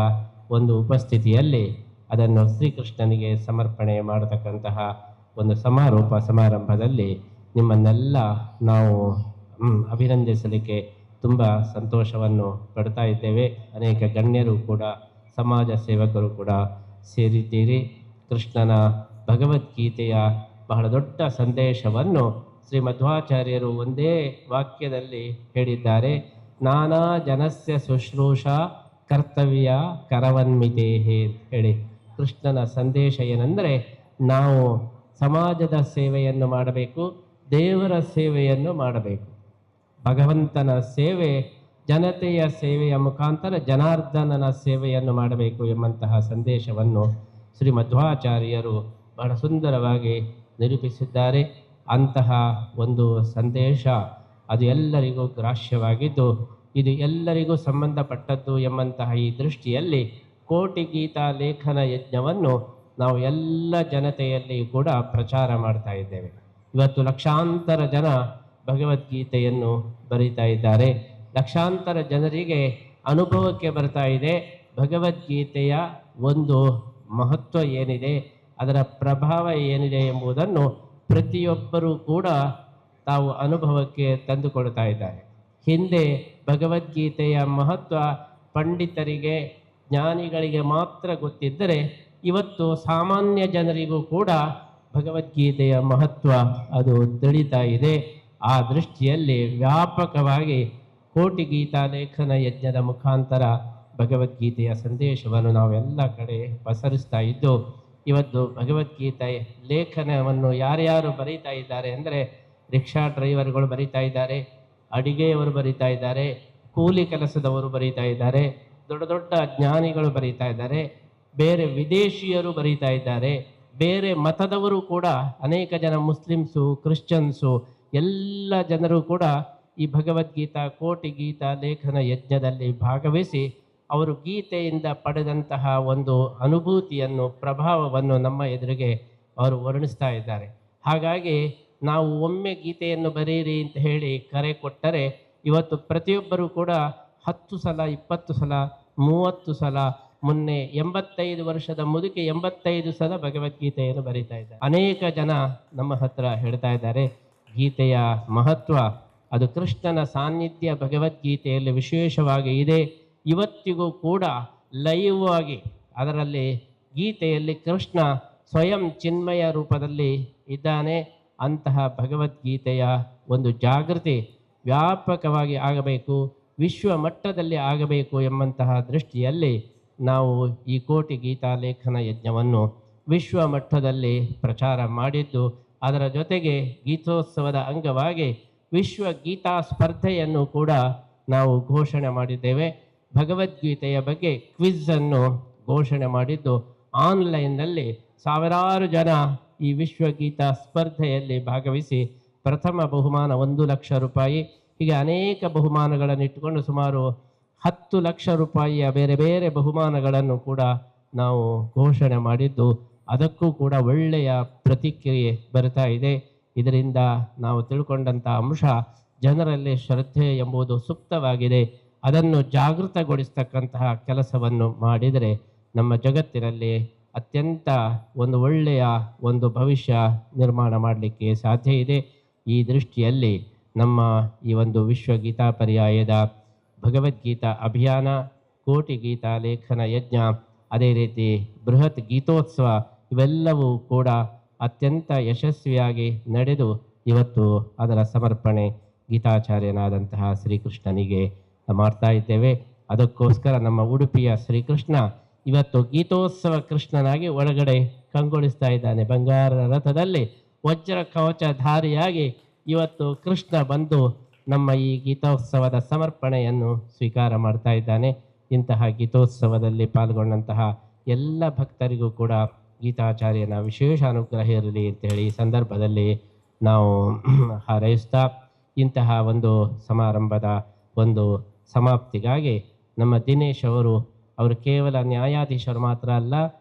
ಒಂದು ಉಪಸ್ಥಿತಿಯಲ್ಲಿ ಅದನ್ನು ಶ್ರೀಕೃಷ್ಣನಿಗೆ ಸಮರ್ಪಣೆ ಮಾಡತಕ್ಕಂತಹ ಒಂದು ಸಮಾರಂಭದಲ್ಲಿ ನಿಮ್ಮನ್ನೆಲ್ಲ ನಾವು ಅಭಿನಂದಿಸಲಿಕ್ಕೆ ತುಂಬ ಸಂತೋಷವನ್ನು ಪಡ್ತಾ ಇದ್ದೇವೆ. ಅನೇಕ ಗಣ್ಯರು ಕೂಡ, ಸಮಾಜ ಸೇವಕರು ಕೂಡ ಸೇರಿದ್ದೀರಿ. ಕೃಷ್ಣನ ಭಗವದ್ಗೀತೆಯ ಬಹಳ ದೊಡ್ಡ ಸಂದೇಶವನ್ನು ಶ್ರೀ ಮಧ್ವಾಚಾರ್ಯರು ಒಂದೇ ವಾಕ್ಯದಲ್ಲಿ ಹೇಳಿದ್ದಾರೆ. ನಾನಾ ಜನಸ್ಯ ಶುಶ್ರೂಷಾ ಕರ್ತವ್ಯ ಕರವನ್ಮಿತೇಹೇ ಹೇಳಿ. ಕೃಷ್ಣನ ಸಂದೇಶ ಏನೆಂದರೆ, ನಾವು ಸಮಾಜದ ಸೇವೆಯನ್ನು ಮಾಡಬೇಕು, ದೇವರ ಸೇವೆಯನ್ನು ಮಾಡಬೇಕು. ಭಗವಂತನ ಸೇವೆ, ಜನತೆಯ ಸೇವೆಯ ಮುಖಾಂತರ ಜನಾರ್ದನನ ಸೇವೆಯನ್ನು ಮಾಡಬೇಕು ಎಂಬಂತಹ ಸಂದೇಶವನ್ನು ಶ್ರೀ ಮಧ್ವಾಚಾರ್ಯರು ಬಹಳ ಸುಂದರವಾಗಿ ನಿರೂಪಿಸಿದ್ದಾರೆ. ಅಂತಹ ಒಂದು ಸಂದೇಶ ಅದು ಎಲ್ಲರಿಗೂ ಗ್ರಾಹ್ಯವಾಗಿದ್ದು, ಇದು ಎಲ್ಲರಿಗೂ ಸಂಬಂಧಪಟ್ಟದ್ದು ಎಂಬಂತಹ ಈ ದೃಷ್ಟಿಯಲ್ಲಿ ಕೋಟಿ ಗೀತಾ ಲೇಖನ ಯಜ್ಞವನ್ನು ನಾವು ಎಲ್ಲ ಜನತೆಯಲ್ಲಿ ಕೂಡ ಪ್ರಚಾರ ಮಾಡ್ತಾ ಇದ್ದೇವೆ. ಇವತ್ತು ಲಕ್ಷಾಂತರ ಜನ ಭಗವದ್ಗೀತೆಯನ್ನು ಬರೀತಾ ಇದ್ದಾರೆ. ಲಕ್ಷಾಂತರ ಜನರಿಗೆ ಅನುಭವಕ್ಕೆ ಬರ್ತಾ ಇದೆ ಭಗವದ್ಗೀತೆಯ ಒಂದು ಮಹತ್ವ ಏನಿದೆ, ಅದರ ಪ್ರಭಾವ ಏನಿದೆ ಎಂಬುದನ್ನು ಪ್ರತಿಯೊಬ್ಬರೂ ಕೂಡ ತಾವು ಅನುಭವಕ್ಕೆ ತಂದುಕೊಡ್ತಾ ಇದ್ದಾರೆ. ಹಿಂದೆ ಭಗವದ್ಗೀತೆಯ ಮಹತ್ವ ಪಂಡಿತರಿಗೆ, ಜ್ಞಾನಿಗಳಿಗೆ ಮಾತ್ರ ಗೊತ್ತಿದ್ದರೆ, ಇವತ್ತು ಸಾಮಾನ್ಯ ಜನರಿಗೂ ಕೂಡ ಭಗವದ್ಗೀತೆಯ ಮಹತ್ವ ಅದು ತಿಳಿತಾ ಇದೆ. ಆ ದೃಷ್ಟಿಯಲ್ಲಿ ವ್ಯಾಪಕವಾಗಿ ಕೋಟಿ ಗೀತಾ ಲೇಖನ ಯಜ್ಞದ ಮುಖಾಂತರ ಭಗವದ್ಗೀತೆಯ ಸಂದೇಶವನ್ನು ನಾವೆಲ್ಲ ಕಡೆ ಪಸರಿಸ್ತಾ ಇದ್ದು, ಇವತ್ತು ಭಗವದ್ಗೀತೆ ಲೇಖನವನ್ನು ಯಾರ್ಯಾರು ಬರೀತಾ ಇದ್ದಾರೆ ಅಂದರೆ, ರಿಕ್ಷಾ ಡ್ರೈವರ್ಗಳು ಬರೀತಾ ಇದ್ದಾರೆ, ಅಡಿಗೆಯವರು ಬರೀತಾ ಇದ್ದಾರೆ, ಕೂಲಿ ಕೆಲಸದವರು ಬರೀತಾ ಇದ್ದಾರೆ, ದೊಡ್ಡ ದೊಡ್ಡ ಜ್ಞಾನಿಗಳು ಬರೀತಾ ಇದ್ದಾರೆ, ಬೇರೆ ವಿದೇಶಿಯರು ಬರೀತಾ ಇದ್ದಾರೆ, ಬೇರೆ ಮತದವರು ಕೂಡ ಅನೇಕ ಜನ, ಮುಸ್ಲಿಮ್ಸು, ಕ್ರಿಶ್ಚಿಯನ್ಸು, ಎಲ್ಲ ಜನರು ಕೂಡ ಈ ಭಗವದ್ಗೀತಾ ಕೋಟಿ ಗೀತಾ ಲೇಖನ ಯಜ್ಞದಲ್ಲಿ ಭಾಗವಹಿಸಿ ಅವರು ಗೀತೆಯಿಂದ ಪಡೆದಂತಹ ಒಂದು ಅನುಭೂತಿಯನ್ನು, ಪ್ರಭಾವವನ್ನು ನಮ್ಮ ಎದುರಿಗೆ ಅವರು ವರ್ಣಿಸ್ತಾ ಇದ್ದಾರೆ. ಹಾಗಾಗಿ ನಾವು ಒಮ್ಮೆ ಗೀತೆಯನ್ನು ಬರೀರಿ ಅಂತ ಹೇಳಿ ಕರೆ ಕೊಟ್ಟರೆ, ಇವತ್ತು ಪ್ರತಿಯೊಬ್ಬರೂ ಕೂಡ 10 ಸಲ, 20 ಸಲ, 30 ಸಲ, ಮೊನ್ನೆ 85 ವರ್ಷದ ಮುದುಕಿ 85 ಸಲ ಭಗವದ್ಗೀತೆಯನ್ನು ಬರೀತಾ ಇದ್ದಾರೆ. ಅನೇಕ ಜನ ನಮ್ಮ ಹತ್ರ ಹೇಳ್ತಾ ಇದ್ದಾರೆ, ಗೀತೆಯ ಮಹತ್ವ, ಅದು ಕೃಷ್ಣನ ಸಾನ್ನಿಧ್ಯ ಭಗವದ್ಗೀತೆಯಲ್ಲಿ ವಿಶೇಷವಾಗಿ ಇದೆ. ಇವತ್ತಿಗೂ ಕೂಡ ಲೈವ್ ಆಗಿ ಅದರಲ್ಲಿ ಗೀತೆಯಲ್ಲಿ ಕೃಷ್ಣ ಸ್ವಯಂ ಚಿನ್ಮಯ ರೂಪದಲ್ಲಿ ಇದ್ದಾನೆ. ಅಂತಹ ಭಗವದ್ಗೀತೆಯ ಒಂದು ಜಾಗೃತಿ ವ್ಯಾಪಕವಾಗಿ ಆಗಬೇಕು, ವಿಶ್ವ ಮಟ್ಟದಲ್ಲಿ ಆಗಬೇಕು ಎಂಬಂತಹ ದೃಷ್ಟಿಯಲ್ಲಿ ನಾವು ಈ ಕೋಟಿ ಗೀತಾ ಲೇಖನ ಯಜ್ಞವನ್ನು ವಿಶ್ವ ಮಟ್ಟದಲ್ಲಿ ಪ್ರಚಾರ ಮಾಡಿದ್ದು, ಅದರ ಜೊತೆಗೆ ಗೀತೋತ್ಸವದ ಅಂಗವಾಗಿ ವಿಶ್ವ ಗೀತಾ ಸ್ಪರ್ಧೆಯನ್ನು ಕೂಡ ನಾವು ಘೋಷಣೆ ಮಾಡಿದ್ದೇವೆ. ಭಗವದ್ಗೀತೆಯ ಬಗ್ಗೆ ಕ್ವಿಝನ್ನು ಘೋಷಣೆ ಮಾಡಿದ್ದು, ಆನ್ಲೈನ್ನಲ್ಲಿ ಸಾವಿರಾರು ಜನ ಈ ವಿಶ್ವಗೀತಾ ಸ್ಪರ್ಧೆಯಲ್ಲಿ ಭಾಗವಹಿಸಿ ಪ್ರಥಮ ಬಹುಮಾನ 1 ಲಕ್ಷ ರೂಪಾಯಿ, ಹೀಗೆ ಅನೇಕ ಬಹುಮಾನಗಳನ್ನು ಇಟ್ಟುಕೊಂಡು ಸುಮಾರು 10 ಲಕ್ಷ ರೂಪಾಯಿಯ ಬೇರೆ ಬೇರೆ ಬಹುಮಾನಗಳನ್ನು ಕೂಡ ನಾವು ಘೋಷಣೆ ಮಾಡಿದ್ದು, ಅದಕ್ಕೂ ಕೂಡ ಒಳ್ಳೆಯ ಪ್ರತಿಕ್ರಿಯೆ ಬರ್ತಾ ಇದೆ. ಇದರಿಂದ ನಾವು ತಿಳ್ಕೊಂಡಂಥ ಅಂಶ, ಜನರಲ್ಲಿ ಶ್ರದ್ಧೆ ಎಂಬುದು ಸುಪ್ತವಾಗಿದೆ, ಅದನ್ನು ಜಾಗೃತಗೊಳಿಸ್ತಕ್ಕಂತಹ ಕೆಲಸವನ್ನು ಮಾಡಿದರೆ ನಮ್ಮ ಜಗತ್ತಿನಲ್ಲಿ ಅತ್ಯಂತ ಒಂದು ಒಳ್ಳೆಯ ಒಂದು ಭವಿಷ್ಯ ನಿರ್ಮಾಣ ಮಾಡಲಿಕ್ಕೆ ಸಾಧ್ಯ ಇದೆ. ಈ ದೃಷ್ಟಿಯಲ್ಲಿ ನಮ್ಮ ಈ ಒಂದು ವಿಶ್ವಗೀತಾ ಪರ್ಯಾಯದ ಭಗವದ್ಗೀತಾ ಅಭಿಯಾನ, ಕೋಟಿ ಗೀತಾ ಲೇಖನ ಯಜ್ಞ, ಅದೇ ರೀತಿ ಬೃಹತ್ ಗೀತೋತ್ಸವ ಇವೆಲ್ಲವೂ ಕೂಡ ಅತ್ಯಂತ ಯಶಸ್ವಿಯಾಗಿ ನಡೆದು ಇವತ್ತು ಅದರ ಸಮರ್ಪಣೆ ಗೀತಾಚಾರ್ಯನಾದಂತಹ ಶ್ರೀಕೃಷ್ಣನಿಗೆ ಮಾಡ್ತಾ ಇದ್ದೇವೆ. ಅದಕ್ಕೋಸ್ಕರ ನಮ್ಮ ಉಡುಪಿಯ ಶ್ರೀಕೃಷ್ಣ ಇವತ್ತು ಗೀತೋತ್ಸವ ಕೃಷ್ಣನಾಗಿ ಒಳಗಡೆ ಕಂಗೊಳಿಸ್ತಾ ಇದ್ದಾನೆ. ಬಂಗಾರದ ರಥದಲ್ಲಿ ವಜ್ರ ಕವಚಧಾರಿಯಾಗಿ ಇವತ್ತು ಕೃಷ್ಣ ಬಂದು ನಮ್ಮ ಈ ಗೀತೋತ್ಸವದ ಸಮರ್ಪಣೆಯನ್ನು ಸ್ವೀಕಾರ ಮಾಡ್ತಾ ಇದ್ದಾನೆ. ಇಂತಹ ಗೀತೋತ್ಸವದಲ್ಲಿ ಪಾಲ್ಗೊಂಡಂತಹ ಎಲ್ಲ ಭಕ್ತರಿಗೂ ಕೂಡ ಗೀತಾಚಾರ್ಯನ ವಿಶೇಷ ಅನುಗ್ರಹ ಇರಲಿ ಅಂತೇಳಿ ಈ ಸಂದರ್ಭದಲ್ಲಿ ನಾವು ಹಾರೈಸ್ತಾ, ಇಂತಹ ಒಂದು ಸಮಾರಂಭದ ಒಂದು ಸಮಾಪ್ತಿಗಾಗಿ ನಮ್ಮ ದಿನೇಶ್ ಅವರು ಕೇವಲ ನ್ಯಾಯಾಧೀಶರು ಮಾತ್ರ ಅಲ್ಲ,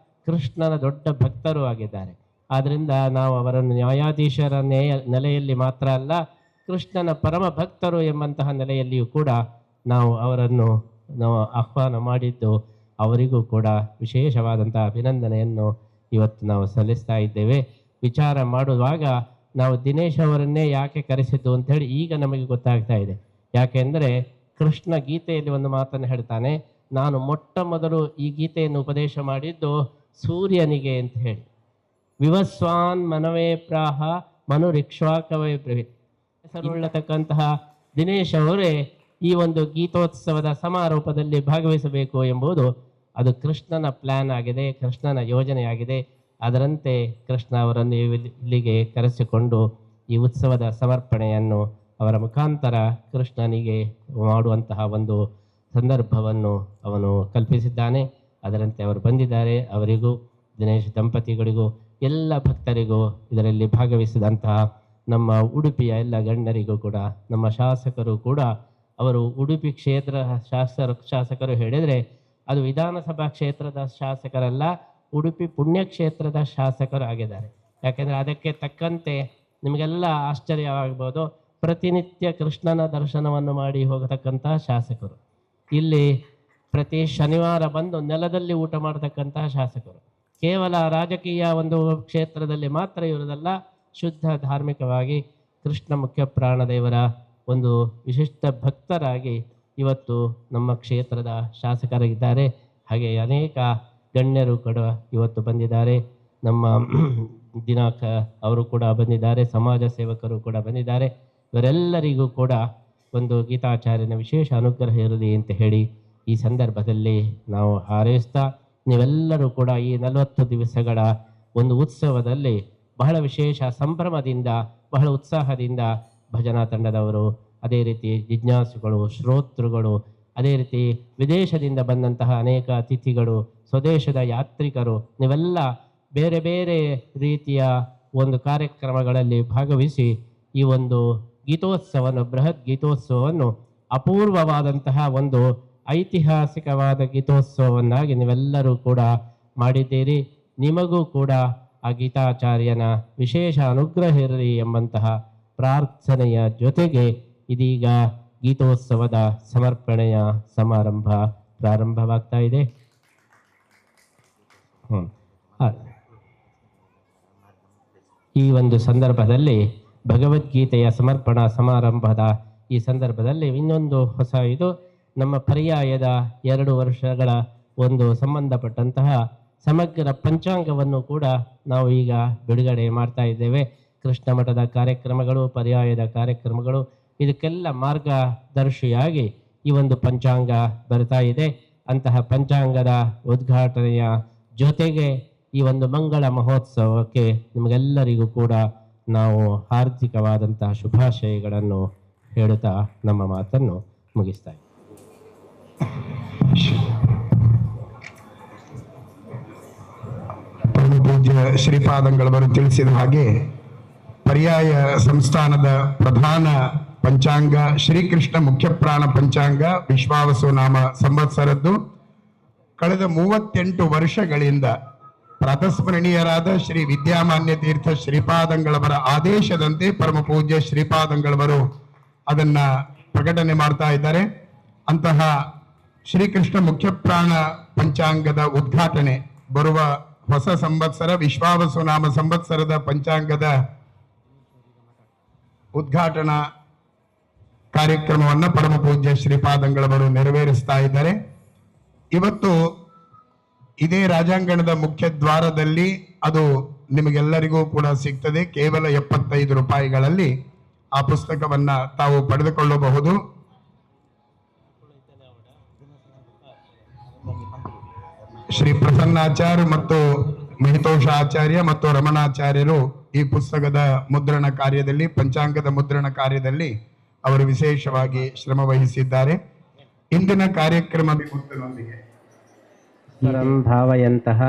ಕೃಷ್ಣನ ದೊಡ್ಡ ಭಕ್ತರೂ ಆಗಿದ್ದಾರೆ. ಆದ್ದರಿಂದ ನಾವು ಅವರನ್ನು ನ್ಯಾಯಾಧೀಶರ ನೆಲೆಯಲ್ಲಿ ಮಾತ್ರ ಅಲ್ಲ, ಕೃಷ್ಣನ ಪರಮ ಭಕ್ತರು ಎಂಬಂತಹ ನೆಲೆಯಲ್ಲಿಯೂ ಕೂಡ ನಾವು ಅವರನ್ನು ಆಹ್ವಾನ ಮಾಡಿದ್ದು, ಅವರಿಗೂ ಕೂಡ ವಿಶೇಷವಾದಂಥ ಅಭಿನಂದನೆಯನ್ನು ಇವತ್ತು ನಾವು ಸಲ್ಲಿಸ್ತಾ ಇದ್ದೇವೆ. ವಿಚಾರ ಮಾಡುವಾಗ ನಾವು ದಿನೇಶ್ ಅವರನ್ನೇ ಯಾಕೆ ಕರೆಸಿದ್ದು ಅಂಥೇಳಿ ಈಗ ನಮಗೆ ಗೊತ್ತಾಗ್ತಾ ಇದೆ. ಯಾಕೆಂದರೆ ಕೃಷ್ಣ ಗೀತೆಯಲ್ಲಿ ಒಂದು ಮಾತನ್ನು ಹೇಳ್ತಾನೆ, ನಾನು ಮೊಟ್ಟ ಮೊದಲು ಈ ಗೀತೆಯನ್ನು ಉಪದೇಶ ಮಾಡಿದ್ದು ಸೂರ್ಯನಿಗೆ ಅಂತ ಹೇಳಿ. ವಿವಸ್ವಾನ್ ಮನವೇ ಪ್ರಾಹ ಮನುರಿಕ್ಷ್ವಾಕವೇ ಬ್ರವಿತ್. ಹೆಸರುಳ್ಳತಕ್ಕಂತಹ ದಿನೇಶ್ ಅವರೇ ಈ ಒಂದು ಗೀತೋತ್ಸವದ ಸಮಾರೋಪದಲ್ಲಿ ಭಾಗವಹಿಸಬೇಕು ಎಂಬುದು ಅದು ಕೃಷ್ಣನ ಪ್ಲ್ಯಾನ್ ಆಗಿದೆ, ಕೃಷ್ಣನ ಯೋಜನೆಯಾಗಿದೆ. ಅದರಂತೆ ಕೃಷ್ಣ ಅವರನ್ನು ಇಲ್ಲಿಗೆ ಕರೆಸಿಕೊಂಡು ಈ ಉತ್ಸವದ ಸಮರ್ಪಣೆಯನ್ನು ಅವರ ಮುಖಾಂತರ ಕೃಷ್ಣನಿಗೆ ಮಾಡುವಂತಹ ಒಂದು ಸಂದರ್ಭವನ್ನು ಅವನು ಕಲ್ಪಿಸಿದ್ದಾನೆ. ಅದರಂತೆ ಅವರು ಬಂದಿದ್ದಾರೆ. ಅವರಿಗೂ, ದಿನೇಶ್ ದಂಪತಿಗಳಿಗೂ, ಎಲ್ಲ ಭಕ್ತರಿಗೂ, ಇದರಲ್ಲಿ ಭಾಗವಹಿಸಿದಂತಹ ನಮ್ಮ ಉಡುಪಿಯ ಎಲ್ಲ ಗಣ್ಯರಿಗೂ ಕೂಡ, ನಮ್ಮ ಶಾಸಕರು ಕೂಡ, ಅವರು ಉಡುಪಿ ಕ್ಷೇತ್ರ ಶಾಸಕರು ಹೇಳಿದರೆ ಅದು ವಿಧಾನಸಭಾ ಕ್ಷೇತ್ರದ ಶಾಸಕರಲ್ಲ, ಉಡುಪಿ ಪುಣ್ಯಕ್ಷೇತ್ರದ ಶಾಸಕರು ಆಗಿದ್ದಾರೆ. ಯಾಕೆಂದರೆ ಅದಕ್ಕೆ ತಕ್ಕಂತೆ ನಿಮಗೆಲ್ಲ ಆಶ್ಚರ್ಯವಾಗ್ಬೋದು, ಪ್ರತಿನಿತ್ಯ ಕೃಷ್ಣನ ದರ್ಶನವನ್ನು ಮಾಡಿ ಹೋಗತಕ್ಕಂತಹ ಶಾಸಕರು, ಇಲ್ಲಿ ಪ್ರತಿ ಶನಿವಾರ ಬಂದು ನೆಲದಲ್ಲಿ ಊಟ ಮಾಡತಕ್ಕಂತಹ ಶಾಸಕರು. ಕೇವಲ ರಾಜಕೀಯ ಒಂದು ಕ್ಷೇತ್ರದಲ್ಲಿ ಮಾತ್ರ ಇರುವುದಲ್ಲ, ಶುದ್ಧ ಧಾರ್ಮಿಕವಾಗಿ ಕೃಷ್ಣ ಮುಖ್ಯ ಪ್ರಾಣದೇವರ ಒಂದು ವಿಶಿಷ್ಟ ಭಕ್ತರಾಗಿ ಇವತ್ತು ನಮ್ಮ ಕ್ಷೇತ್ರದ ಶಾಸಕರಾಗಿದ್ದಾರೆ. ಹಾಗೆ ಅನೇಕ ಗಣ್ಯರು ಕೂಡ ಇವತ್ತು ಬಂದಿದ್ದಾರೆ. ನಮ್ಮ ದಿನಾಂಕ ಅವರು ಕೂಡ ಬಂದಿದ್ದಾರೆ, ಸಮಾಜ ಸೇವಕರು ಕೂಡ ಬಂದಿದ್ದಾರೆ. ಇವರೆಲ್ಲರಿಗೂ ಕೂಡ ಒಂದು ಗೀತಾಚಾರ್ಯನ ವಿಶೇಷ ಅನುಗ್ರಹ ಇರಲಿ ಅಂತ ಹೇಳಿ ಈ ಸಂದರ್ಭದಲ್ಲಿ ನಾವು ಹಾರೈಸ್ತಾ, ನೀವೆಲ್ಲರೂ ಕೂಡ ಈ 40 ದಿವಸಗಳ ಒಂದು ಉತ್ಸವದಲ್ಲಿ ಬಹಳ ವಿಶೇಷ ಸಂಭ್ರಮದಿಂದ, ಬಹಳ ಉತ್ಸಾಹದಿಂದ ಭಜನಾ ತಂಡದವರು, ಅದೇ ರೀತಿ ಜಿಜ್ಞಾಸುಗಳು, ಶ್ರೋತೃಗಳು, ಅದೇ ರೀತಿ ವಿದೇಶದಿಂದ ಬಂದಂತಹ ಅನೇಕ ಅತಿಥಿಗಳು, ಸ್ವದೇಶದ ಯಾತ್ರಿಕರು, ನೀವೆಲ್ಲ ಬೇರೆ ಬೇರೆ ರೀತಿಯ ಒಂದು ಕಾರ್ಯಕ್ರಮಗಳಲ್ಲಿ ಭಾಗವಹಿಸಿ ಈ ಒಂದು ಗೀತೋತ್ಸವವನ್ನು, ಬೃಹತ್ ಗೀತೋತ್ಸವವನ್ನು ಅಪೂರ್ವವಾದಂತಹ ಒಂದು ಐತಿಹಾಸಿಕವಾದ ಗೀತೋತ್ಸವವನ್ನಾಗಿ ನೀವೆಲ್ಲರೂ ಕೂಡ ಮಾಡಿದ್ದೀರಿ. ನಿಮಗೂ ಕೂಡ ಆ ಗೀತಾಚಾರ್ಯನ ವಿಶೇಷ ಅನುಗ್ರಹ ಇರಲಿ ಎಂಬಂತಹ ಪ್ರಾರ್ಥನೆಯ ಜೊತೆಗೆ ಇದೀಗ ಗೀತೋತ್ಸವದ ಸಮರ್ಪಣೆಯ ಸಮಾರಂಭ ಪ್ರಾರಂಭವಾಗ್ತಾ ಇದೆ. ಈ ಒಂದು ಸಂದರ್ಭದಲ್ಲಿ ಭಗವದ್ಗೀತೆಯ ಸಮರ್ಪಣಾ ಸಮಾರಂಭದ ಈ ಸಂದರ್ಭದಲ್ಲಿ ಇನ್ನೊಂದು ಹೊಸ ಇದು ನಮ್ಮ ಪರ್ಯಾಯದ 2 ವರ್ಷಗಳ ಒಂದು ಸಂಬಂಧಪಟ್ಟಂತಹ ಸಮಗ್ರ ಪಂಚಾಂಗವನ್ನು ಕೂಡ ನಾವು ಈಗ ಬಿಡುಗಡೆ ಮಾಡ್ತಾ ಇದ್ದೇವೆ. ಕೃಷ್ಣ ಮಠದ ಕಾರ್ಯಕ್ರಮಗಳು, ಪರ್ಯಾಯದ ಕಾರ್ಯಕ್ರಮಗಳು, ಇದಕ್ಕೆಲ್ಲ ಮಾರ್ಗದರ್ಶಿಯಾಗಿ ಈ ಒಂದು ಪಂಚಾಂಗ ಬರ್ತಾ ಇದೆ. ಅಂತಹ ಪಂಚಾಂಗದ ಉದ್ಘಾಟನೆಯ ಜೊತೆಗೆ ಈ ಒಂದು ಮಂಗಳ ಮಹೋತ್ಸವಕ್ಕೆ ನಿಮಗೆಲ್ಲರಿಗೂ ಕೂಡ ನಾವು ಹಾರ್ದಿಕವಾದಂತಹ ಶುಭಾಶಯಗಳನ್ನು ಹೇಳುತ್ತಾ ನಮ್ಮ ಮಾತನ್ನು ಮುಗಿಸ್ತಾ ಇದ್ದೀವಿ. ಪೂಜ್ಯ ಶ್ರೀಪಾದಂಗಳವರು ತಿಳಿಸಿದ ಹಾಗೆ ಪರ್ಯಾಯ ಸಂಸ್ಥಾನದ ಪ್ರಧಾನ ಪಂಚಾಂಗ ಶ್ರೀಕೃಷ್ಣ ಮುಖ್ಯಪ್ರಾಣ ಪಂಚಾಂಗ ವಿಶ್ವಾವಸು ನಾಮ ಸಂವತ್ಸರದ್ದು ಕಳೆದ 38 ವರ್ಷಗಳಿಂದ ಪ್ರಾತಸ್ಮರಣೀಯರಾದ ಶ್ರೀ ವಿದ್ಯಾಮಾನ್ಯ ತೀರ್ಥ ಶ್ರೀಪಾದಂಗಳವರ ಆದೇಶದಂತೆ ಪರಮ ಪೂಜ್ಯ ಶ್ರೀಪಾದಂಗಳವರು ಅದನ್ನ ಪ್ರಕಟಣೆ ಮಾಡ್ತಾ ಇದ್ದಾರೆ. ಅಂತಹ ಶ್ರೀಕೃಷ್ಣ ಮುಖ್ಯಪ್ರಾಣ ಪಂಚಾಂಗದ ಉದ್ಘಾಟನೆ ಬರುವ ಹೊಸ ಸಂವತ್ಸರ ವಿಶ್ವಾವಸು ನಾಮ ಸಂವತ್ಸರದ ಪಂಚಾಂಗದ ಉದ್ಘಾಟನಾ ಕಾರ್ಯಕ್ರಮವನ್ನು ಪರಮ ಪೂಜ್ಯ ಶ್ರೀಪಾದಂಗಳವರು ನೆರವೇರಿಸ್ತಾ ಇದ್ದಾರೆ. ಇವತ್ತು ಇದೇ ರಾಜಾಂಗಣದ ಮುಖ್ಯ ದ್ವಾರದಲ್ಲಿ ಅದು ನಿಮಗೆಲ್ಲರಿಗೂ ಕೂಡ ಸಿಗ್ತದೆ. ಕೇವಲ 75 ರೂಪಾಯಿಗಳಲ್ಲಿ ಆ ಪುಸ್ತಕವನ್ನ ತಾವು ಪಡೆದುಕೊಳ್ಳಬಹುದು. ಶ್ರೀ ಪ್ರಸನ್ನಾಚಾರ್ಯ ಮತ್ತು ಮಿಹಿತೋಷ ಆಚಾರ್ಯ ಮತ್ತು ರಮಣಾಚಾರ್ಯರು ಈ ಪುಸ್ತಕದ ಮುದ್ರಣ ಕಾರ್ಯದಲ್ಲಿ, ಪಂಚಾಂಗದ ಮುದ್ರಣ ಕಾರ್ಯದಲ್ಲಿ ಅವರು ವಿಶೇಷವಾಗಿ ಶ್ರಮ ವಹಿಸಿದ್ದಾರೆ. ಇಂದಿನ ಕಾರ್ಯಕ್ರಮ ಪರಂ ಭಾವಯಂತಹ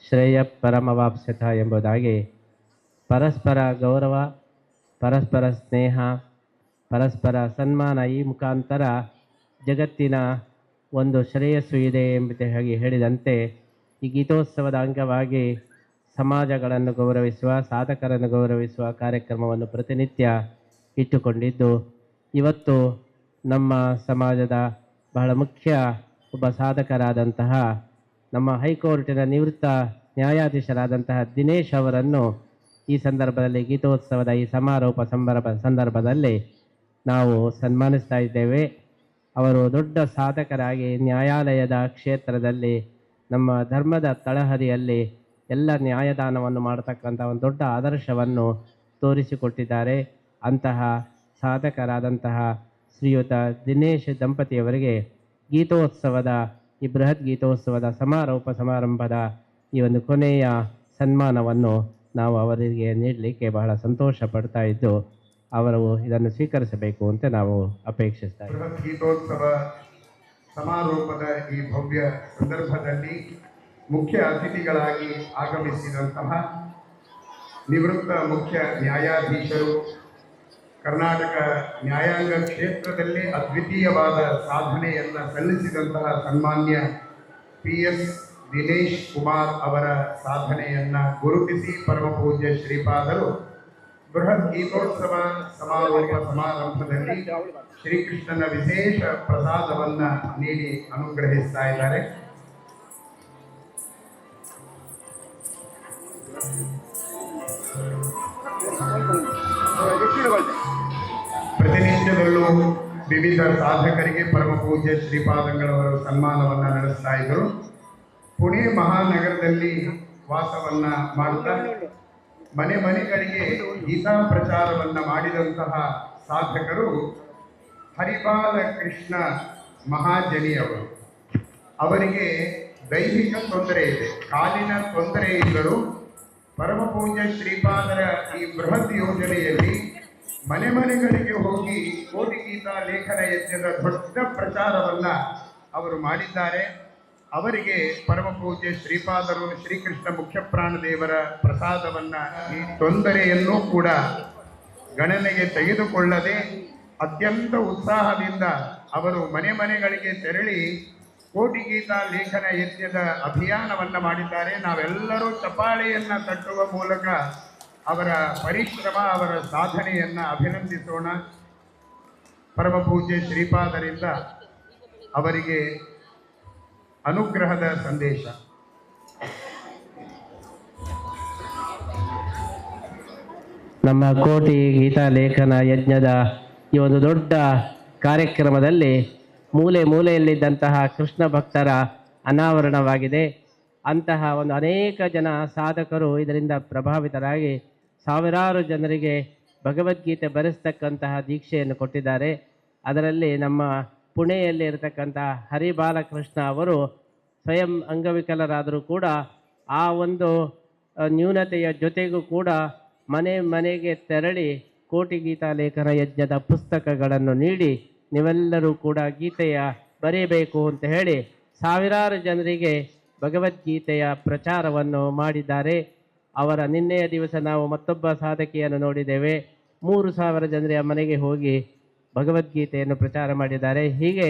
ಶ್ರೇಯ ಪರಮವಾಪ್ಸ್ಯತ ಎಂಬುದಾಗಿ ಪರಸ್ಪರ ಗೌರವ, ಪರಸ್ಪರ ಸ್ನೇಹ, ಪರಸ್ಪರ ಸನ್ಮಾನ ಈ ಮುಖಾಂತರ ಜಗತ್ತಿನ ಒಂದು ಶ್ರೇಯಸ್ಸು ಇದೆ ಎಂಬುದಾಗಿ ಹೇಳಿದಂತೆ ಈ ಗೀತೋತ್ಸವದ ಅಂಗವಾಗಿ ಸಮಾಜಗಳನ್ನು ಗೌರವಿಸುವ, ಸಾಧಕರನ್ನು ಗೌರವಿಸುವ ಕಾರ್ಯಕ್ರಮವನ್ನು ಪ್ರತಿನಿತ್ಯ ಇಟ್ಟುಕೊಂಡಿದ್ದು, ಇವತ್ತು ನಮ್ಮ ಸಮಾಜದ ಬಹಳ ಮುಖ್ಯ ಒಬ್ಬ ಸಾಧಕರಾದಂತಹ ನಮ್ಮ ಹೈಕೋರ್ಟಿನ ನಿವೃತ್ತ ನ್ಯಾಯಾಧೀಶರಾದಂತಹ ದಿನೇಶ್ ಅವರನ್ನು ಈ ಸಂದರ್ಭದಲ್ಲಿ ಗೀತೋತ್ಸವದ ಈ ಸಮಾರೋಪ ಸಂದರ್ಭದಲ್ಲಿ ನಾವು ಸನ್ಮಾನಿಸ್ತಾ ಇದ್ದೇವೆ. ಅವರು ದೊಡ್ಡ ಸಾಧಕರಾಗಿ ನ್ಯಾಯಾಲಯದ ಕ್ಷೇತ್ರದಲ್ಲಿ ನಮ್ಮ ಧರ್ಮದ ತಳಹದಿಯಲ್ಲಿ ಎಲ್ಲ ನ್ಯಾಯದಾನವನ್ನು ಮಾಡತಕ್ಕಂಥ ಒಂದು ದೊಡ್ಡ ಆದರ್ಶವನ್ನು ತೋರಿಸಿಕೊಟ್ಟಿದ್ದಾರೆ. ಅಂತಹ ಸಾಧಕರಾದಂತಹ ಶ್ರೀಯುತ ದಿನೇಶ್ ದಂಪತಿಯವರಿಗೆ ಗೀತೋತ್ಸವದ ಈ ಬೃಹತ್ ಗೀತೋತ್ಸವದ ಸಮಾರೋಪ ಸಮಾರಂಭದ ಈ ಒಂದು ಕೊನೆಯ ಸನ್ಮಾನವನ್ನು ನಾವು ಅವರಿಗೆ ನೀಡಲಿಕ್ಕೆ ಬಹಳ ಸಂತೋಷ ಪಡ್ತಾ ಇದ್ದು, ಅವರು ಇದನ್ನು ಸ್ವೀಕರಿಸಬೇಕು ಅಂತ ನಾವು ಅಪೇಕ್ಷಿಸ್ತಾ ಇದ್ದೇವೆ. ಬೃಹತ್ ಗೀತೋತ್ಸವ ಸಮಾರೋಪದ ಈ ಭವ್ಯ ಸಂದರ್ಭದಲ್ಲಿ ಮುಖ್ಯ ಅತಿಥಿಗಳಾಗಿ ಆಗಮಿಸಿದಂತಹ ನಿವೃತ್ತ ಮುಖ್ಯ ನ್ಯಾಯಾಧೀಶರು, ಕರ್ನಾಟಕ ನ್ಯಾಯಾಂಗ ಕ್ಷೇತ್ರದಲ್ಲಿ ಅದ್ವಿತೀಯವಾದ ಸಾಧನೆಯನ್ನು ಸಲ್ಲಿಸಿದಂತಹ ಸನ್ಮಾನ್ಯ PS ದಿನೇಶ್ ಕುಮಾರ್ ಅವರ ಸಾಧನೆಯನ್ನು ಗುರುತಿಸಿ ಪರಮ ಪೂಜ್ಯ ಶ್ರೀಪಾದರು ಬೃಹತ್ ಗೀತೋತ್ಸವ ಸಮಾರೋಪ ಸಮಾರಂಭದಲ್ಲಿ ಶ್ರೀಕೃಷ್ಣನ ವಿಶೇಷ ಪ್ರಸಾದವನ್ನ ನೀಡಿ ಅನುಗ್ರಹಿಸ್ತಾ ಇದ್ದಾರೆ. ಪ್ರತಿನಿತ್ಯದಲ್ಲೂ ವಿವಿಧ ಸಾಧಕರಿಗೆ ಪರಮ ಪೂಜ್ಯ ಶ್ರೀಪಾದಂಗಳವರು ಸನ್ಮಾನವನ್ನ ನಡೆಸ್ತಾ ಇದ್ದರು. ಪುಣೆ ಮಹಾನಗರದಲ್ಲಿ ವಾಸವನ್ನ ಮಾಡುತ್ತಾ ಮನೆ ಮನೆಗಳಿಗೆ ಗೀತಾ ಪ್ರಚಾರವನ್ನ ಮಾಡಿದಂತಹ ಸಾಧಕರು ಹರಿಪಾಲ ಕೃಷ್ಣ ಮಹಾಜನಿಯವರು. ಅವರಿಗೆ ದೈಹಿಕ ತೊಂದರೆ ಇದೆ, ಕಾಲಿನ ತೊಂದರೆ ಇದ್ದರು. ಪರಮ ಪೂಜ್ಯ ಶ್ರೀಪಾದರ ಈ ಬೃಹತ್ ಯೋಜನೆಯಲ್ಲಿ ಮನೆ ಮನೆಗಳಿಗೆ ಹೋಗಿ ಕೋಟಿ ಗೀತಾ ಲೇಖನ ಯಜ್ಞದ ದೊಡ್ಡ ಪ್ರಚಾರವನ್ನ ಅವರು ಮಾಡಿದ್ದಾರೆ. ಅವರಿಗೆ ಪರಮ ಪೂಜ್ಯ ಶ್ರೀಪಾದರು ಶ್ರೀಕೃಷ್ಣ ಮುಖ್ಯಪ್ರಾಣ ದೇವರ ಪ್ರಸಾದವನ್ನ ಈ ತೊಂದರೆಯನ್ನೂ ಕೂಡ ಗಣನೆಗೆ ತೆಗೆದುಕೊಳ್ಳದೆ ಅತ್ಯಂತ ಉತ್ಸಾಹದಿಂದ ಅವರು ಮನೆ ಮನೆಗಳಿಗೆ ತೆರಳಿ ಕೋಟಿ ಗೀತಾ ಲೇಖನ ಯಜ್ಞದ ಅಭಿಯಾನವನ್ನ ಮಾಡಿದ್ದಾರೆ. ನಾವೆಲ್ಲರೂ ಚಪ್ಪಾಳೆಯನ್ನ ತಟ್ಟುವ ಮೂಲಕ ಅವರ ಪರಿಶ್ರಮ, ಅವರ ಸಾಧನೆಯನ್ನ ಅಭಿನಂದಿಸೋಣ. ಪರಮ ಪೂಜ್ಯ ಶ್ರೀಪಾದರಿಂದ ಅವರಿಗೆ ಅನುಗ್ರಹದ ಸಂದೇಶ. ನಮ್ಮ ಕೋಟಿ ಗೀತಾ ಲೇಖನ ಯಜ್ಞದ ಈ ಒಂದು ದೊಡ್ಡ ಕಾರ್ಯಕ್ರಮದಲ್ಲಿ ಮೂಲೆ ಮೂಲೆಯಲ್ಲಿದ್ದಂತಹ ಕೃಷ್ಣ ಭಕ್ತರ ಅನಾವರಣವಾಗಿದೆ. ಅಂತಹ ಒಂದು ಅನೇಕ ಜನ ಸಾಧಕರು ಇದರಿಂದ ಪ್ರಭಾವಿತರಾಗಿ ಸಾವಿರಾರು ಜನರಿಗೆ ಭಗವದ್ಗೀತೆ ಬರೆಸ್ತಕ್ಕಂತಹ ದೀಕ್ಷೆಯನ್ನು ಕೊಟ್ಟಿದ್ದಾರೆ. ಅದರಲ್ಲಿ ನಮ್ಮ ಪುಣೆಯಲ್ಲಿ ಇರತಕ್ಕಂತಹ ಹರಿಬಾಲಕೃಷ್ಣ ಅವರು ಸ್ವಯಂ ಅಂಗವಿಕಲರಾದರೂ ಕೂಡ ಆ ಒಂದು ನ್ಯೂನತೆಯ ಜೊತೆಗೂ ಕೂಡ ಮನೆ ಮನೆಗೆ ತೆರಳಿ ಕೋಟಿ ಗೀತಾ ಲೇಖನ ಯಜ್ಞದ ಪುಸ್ತಕಗಳನ್ನು ನೀಡಿ ನೀವೆಲ್ಲರೂ ಕೂಡ ಗೀತೆಯ ಬರೆಯಬೇಕು ಅಂತ ಹೇಳಿ ಸಾವಿರಾರು ಜನರಿಗೆ ಭಗವದ್ಗೀತೆಯ ಪ್ರಚಾರವನ್ನು ಮಾಡಿದ್ದಾರೆ. ಅವರ ನಿನ್ನೆಯ ದಿವಸ ನಾವು ಮತ್ತೊಬ್ಬ ಸಾಧಕಿಯನ್ನು ನೋಡಿದ್ದೇವೆ. 3,000 ಜನರ ಮನೆಗೆ ಹೋಗಿ ಭಗವದ್ಗೀತೆಯನ್ನು ಪ್ರಚಾರ ಮಾಡಿದ್ದಾರೆ. ಹೀಗೆ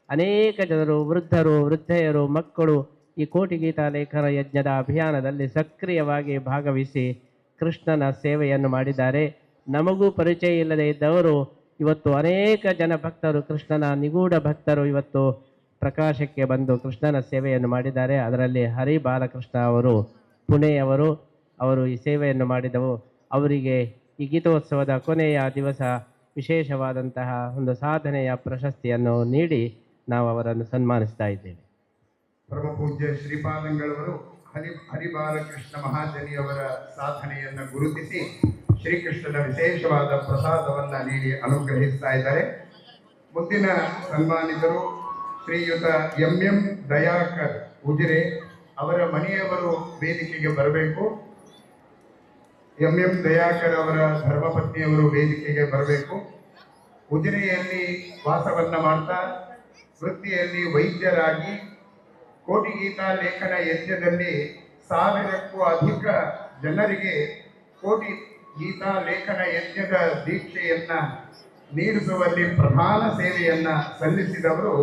ಅನೇಕ ಜನರು, ವೃದ್ಧರು, ವೃದ್ಧೆಯರು, ಮಕ್ಕಳು ಈ ಕೋಟಿ ಗೀತಾ ಲೇಖನ ಯಜ್ಞದ ಅಭಿಯಾನದಲ್ಲಿ ಸಕ್ರಿಯವಾಗಿ ಭಾಗವಹಿಸಿ ಕೃಷ್ಣನ ಸೇವೆಯನ್ನು ಮಾಡಿದ್ದಾರೆ. ನಮಗೂ ಪರಿಚಯ ಇಲ್ಲದೆ ಇದ್ದವರು ಇವತ್ತು ಅನೇಕ ಜನ ಭಕ್ತರು, ಕೃಷ್ಣನ ನಿಗೂಢ ಭಕ್ತರು ಇವತ್ತು ಪ್ರಕಾಶಕ್ಕೆ ಬಂದು ಕೃಷ್ಣನ ಸೇವೆಯನ್ನು ಮಾಡಿದ್ದಾರೆ. ಅದರಲ್ಲಿ ಹರಿಬಾಲಕೃಷ್ಣ ಅವರು ಪುಣೆಯವರು, ಅವರು ಈ ಸೇವೆಯನ್ನು ಮಾಡಿದವು. ಅವರಿಗೆ ಈ ಗೀತೋತ್ಸವದ ಕೊನೆಯ ದಿವಸ ವಿಶೇಷವಾದಂತಹ ಒಂದು ಸಾಧನೆಯ ಪ್ರಶಸ್ತಿಯನ್ನು ನೀಡಿ ನಾವು ಅವರನ್ನು ಸನ್ಮಾನಿಸ್ತಾ ಇದ್ದೇವೆ. ಪರಮ ಪೂಜ್ಯ ಶ್ರೀಪಾದಂಗಳವರು ಹರಿಬಾಲಕೃಷ್ಣ ಮಹಾಜನಿಯವರ ಸಾಧನೆಯನ್ನು ಗುರುತಿಸಿ ಶ್ರೀಕೃಷ್ಣನ ವಿಶೇಷವಾದ ಪ್ರಸಾದವನ್ನ ನೀಡಿ ಅನುಗ್ರಹಿಸ್ತಾ ಇದ್ದಾರೆ. ಮುಂದಿನ ಸನ್ಮಾನಿತರು ಶ್ರೀಯುತ ಎಂ ದಯಾಕರ್ ಉಜಿರೆ, ಅವರ ಮನೆಯವರು ವೇದಿಕೆಗೆ ಬರಬೇಕು. ಎಂ ದಯಾಕರ್ ಅವರ ಧರ್ಮಪತ್ನಿಯವರು ವೇದಿಕೆಗೆ ಬರಬೇಕು. ಉಜಿರೆಯಲ್ಲಿ ವಾಸವನ್ನ ಮಾಡ್ತಾ ವೃತ್ತಿಯಲ್ಲಿ ವೈದ್ಯರಾಗಿ ಕೋಟಿ ಗೀತಾ ಲೇಖನ ಯಜ್ಞದಲ್ಲಿ 1000ಕ್ಕೂ ಅಧಿಕ ಜನರಿಗೆ ಕೋಟಿ ಗೀತಾ ಲೇಖನ ಯಜ್ಞದ ದೀಕ್ಷೆಯನ್ನ ನೀಡಿಸುವಲ್ಲಿ ಪ್ರಧಾನ ಸೇವೆಯನ್ನ ಸಲ್ಲಿಸಿದವರು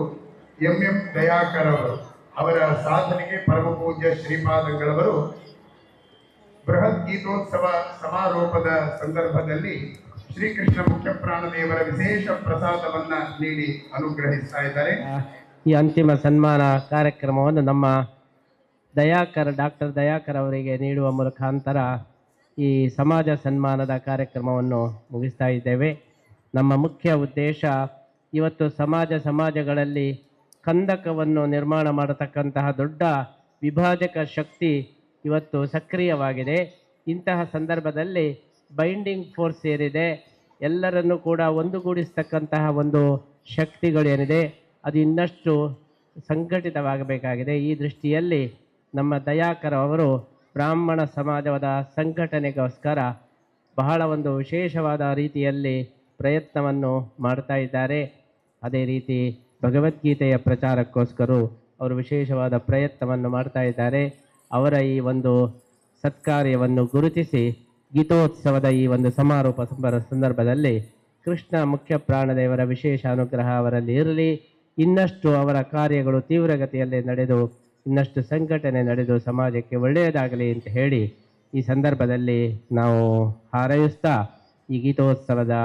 ಎಂ ದಯಾಕರ್ ಅವರು. ಅವರ ಸಾಧನೆಗೆ ಪರಮ ಪೂಜ್ಯ ಶ್ರೀಪಾದಂಗಳವರು ಬೃಹತ್ ಗೀತೋತ್ಸವ ಸಮಾರೋಪದ ಸಂದರ್ಭದಲ್ಲಿ ಶ್ರೀಕೃಷ್ಣ ಮುಖ್ಯ ಪ್ರಾಣದೇವರ ವಿಶೇಷ ಪ್ರಸಾದವನ್ನ ನೀಡಿ ಅನುಗ್ರಹಿಸ್ತಾ ಇದ್ದಾರೆ. ಈ ಅಂತಿಮ ಸನ್ಮಾನ ಕಾರ್ಯಕ್ರಮವನ್ನು ನಮ್ಮ ಡಾಕ್ಟರ್ ದಯಾಕರ್ ಅವರಿಗೆ ನೀಡುವ ಮುಖಾಂತರ ಈ ಸಮಾಜ ಸನ್ಮಾನದ ಕಾರ್ಯಕ್ರಮವನ್ನು ಮುಗಿಸ್ತಾ ಇದ್ದೇವೆ. ನಮ್ಮ ಮುಖ್ಯ ಉದ್ದೇಶ ಇವತ್ತು ಸಮಾಜಗಳಲ್ಲಿ ಕಂದಕವನ್ನು ನಿರ್ಮಾಣ ಮಾಡತಕ್ಕಂತಹ ದೊಡ್ಡ ವಿಭಾಜಕ ಶಕ್ತಿ ಇವತ್ತು ಸಕ್ರಿಯವಾಗಿದೆ. ಇಂತಹ ಸಂದರ್ಭದಲ್ಲಿ ಬೈಂಡಿಂಗ್ ಫೋರ್ಸ್ ಏನಿದೆ, ಎಲ್ಲರನ್ನು ಕೂಡ ಒಂದುಗೂಡಿಸ್ತಕ್ಕಂತಹ ಒಂದು ಶಕ್ತಿಗಳೇನಿದೆ ಅದು ಇನ್ನಷ್ಟು ಸಂಘಟಿತವಾಗಬೇಕಾಗಿದೆ. ಈ ದೃಷ್ಟಿಯಲ್ಲಿ ನಮ್ಮ ದಯಾಕರ್ ಅವರು ಬ್ರಾಹ್ಮಣ ಸಮಾಜದ ಸಂಘಟನೆಗೋಸ್ಕರ ಬಹಳ ಒಂದು ವಿಶೇಷವಾದ ರೀತಿಯಲ್ಲಿ ಪ್ರಯತ್ನವನ್ನು ಮಾಡ್ತಾ ಇದ್ದಾರೆ. ಅದೇ ರೀತಿ ಭಗವದ್ಗೀತೆಯ ಪ್ರಚಾರಕ್ಕೋಸ್ಕರ ಅವರು ವಿಶೇಷವಾದ ಪ್ರಯತ್ನವನ್ನು ಮಾಡ್ತಾ ಇದ್ದಾರೆ. ಅವರ ಈ ಒಂದು ಸತ್ಕಾರ್ಯವನ್ನು ಗುರುತಿಸಿ ಗೀತೋತ್ಸವದ ಈ ಒಂದು ಸಮಾರೋಪ ಸಂದರ್ಭದಲ್ಲಿ ಕೃಷ್ಣ ಮುಖ್ಯ ಪ್ರಾಣದೇವರ ವಿಶೇಷ ಅನುಗ್ರಹ ಅವರಲ್ಲಿ ಇರಲಿ. ಇನ್ನಷ್ಟು ಅವರ ಕಾರ್ಯಗಳು ತೀವ್ರಗತಿಯಲ್ಲಿ ನಡೆದು ಇನ್ನಷ್ಟು ಸಂಘಟನೆ ನಡೆದು ಸಮಾಜಕ್ಕೆ ಒಳ್ಳೆಯದಾಗಲಿ ಅಂತ ಹೇಳಿ ಈ ಸಂದರ್ಭದಲ್ಲಿ ನಾವು ಹಾರೈಸ್ತಾ ಈ ಗೀತೋತ್ಸವದ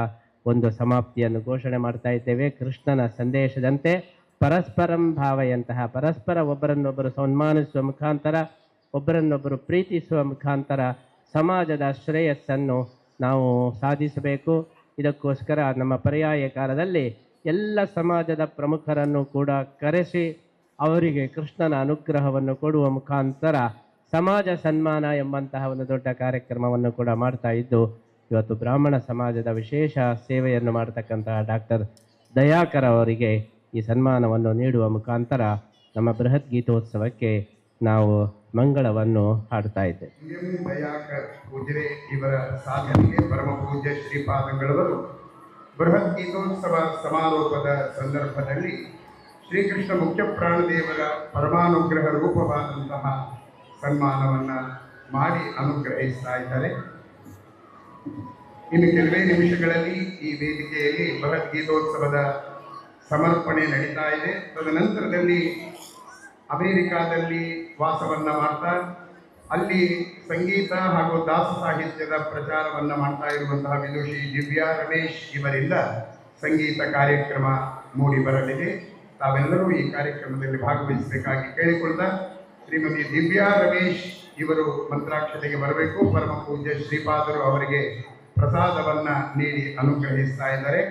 ಒಂದು ಸಮಾಪ್ತಿಯನ್ನು ಘೋಷಣೆ ಮಾಡ್ತಾ ಇದ್ದೇವೆ. ಕೃಷ್ಣನ ಸಂದೇಶದಂತೆ ಪರಸ್ಪರಂ ಭಾವಯಂತಹ, ಪರಸ್ಪರ ಒಬ್ಬರನ್ನೊಬ್ಬರು ಸನ್ಮಾನಿಸುವ ಮುಖಾಂತರ, ಒಬ್ಬರನ್ನೊಬ್ಬರು ಪ್ರೀತಿಸುವ ಮುಖಾಂತರ ಸಮಾಜದ ಶ್ರೇಯಸ್ಸನ್ನು ನಾವು ಸಾಧಿಸಬೇಕು. ಇದಕ್ಕೋಸ್ಕರ ನಮ್ಮ ಪರ್ಯಾಯ ಕಾಲದಲ್ಲಿ ಎಲ್ಲ ಸಮಾಜದ ಪ್ರಮುಖರನ್ನು ಕೂಡ ಕರೆಸಿ ಅವರಿಗೆ ಕೃಷ್ಣನ ಅನುಗ್ರಹವನ್ನು ಕೊಡುವ ಮುಖಾಂತರ ಸಮಾಜ ಸನ್ಮಾನ ಎಂಬಂತಹ ಒಂದು ದೊಡ್ಡ ಕಾರ್ಯಕ್ರಮವನ್ನು ಕೂಡ ಮಾಡ್ತಾ ಇದ್ದು ಇವತ್ತು ಬ್ರಾಹ್ಮಣ ಸಮಾಜದ ವಿಶೇಷ ಸೇವೆಯನ್ನು ಮಾಡತಕ್ಕಂತಹ ಡಾಕ್ಟರ್ ದಯಾಕರ್ ಅವರಿಗೆ ಈ ಸನ್ಮಾನವನ್ನು ನೀಡುವ ಮುಖಾಂತರ ನಮ್ಮ ಬೃಹತ್ ಗೀತೋತ್ಸವಕ್ಕೆ ನಾವು ಮಂಗಳವನ್ನು ಹಾಡ್ತಾ ಇದ್ದೇವೆ. ದಯಾಕರ್ ಉಜಿರೆ ಇವರ ಸಾಧನೆಗೆ ಪರಮ ಪೂಜ್ಯ ಶ್ರೀಪಾದಂಗಳವರು ಬೃಹತ್ ಗೀತೋತ್ಸವ ಸಮಾರೋಪದ ಸಂದರ್ಭದಲ್ಲಿ ಶ್ರೀಕೃಷ್ಣ ಮುಖ್ಯ ಪ್ರಾಣದೇವರ ಪರಮಾನುಗ್ರಹ ರೂಪವಾದಂತಹ ಸನ್ಮಾನವನ್ನು ಮಾಡಿ ಅನುಗ್ರಹಿಸ್ತಾ ಇದ್ದಾರೆ. ಇನ್ನು ಕೆಲವೇ ನಿಮಿಷಗಳಲ್ಲಿ ಈ ವೇದಿಕೆಯಲ್ಲಿ ಬೃಹತ್ ಗೀತೋತ್ಸವದ ಸಮರ್ಪಣೆ ನಡೀತಾ ಇದೆ. ತದನಂತರದಲ್ಲಿ ಅಮೆರಿಕಾದಲ್ಲಿ ವಾಸವನ್ನ ಮಾಡ್ತಾ ಅಲ್ಲಿ ಸಂಗೀತ ಹಾಗೂ ದಾಸ ಸಾಹಿತ್ಯದ ಪ್ರಚಾರವನ್ನು ಮಾಡ್ತಾ ಇರುವಂತಹ ವಿದುಷಿ ದಿವ್ಯಾ ರಮೇಶ್ ಇವರಿಂದ ಸಂಗೀತ ಕಾರ್ಯಕ್ರಮ ಮೂಡಿ ಬರಲಿದೆ. ತಾವೆಲ್ಲರೂ ಈ ಕಾರ್ಯಕ್ರಮದಲ್ಲಿ ಭಾಗವಹಿಸಬೇಕಾಗಿ ಕೇಳಿಕೊಳ್ತಾ ಶ್ರೀಮತಿ ದಿವ್ಯಾ ರಮೇಶ್ ಇವರು ಮಂತ್ರಾಕ್ಷತೆಗೆ ಬರಬೇಕು. ಪರಮ ಪೂಜ್ಯ ಶ್ರೀಪಾದರು ಅವರಿಗೆ ಪ್ರಸಾದವನ್ನ ನೀಡಿ ಅನುಗ್ರಹಿಸ್ತಾ ಇದ್ದಾರೆ.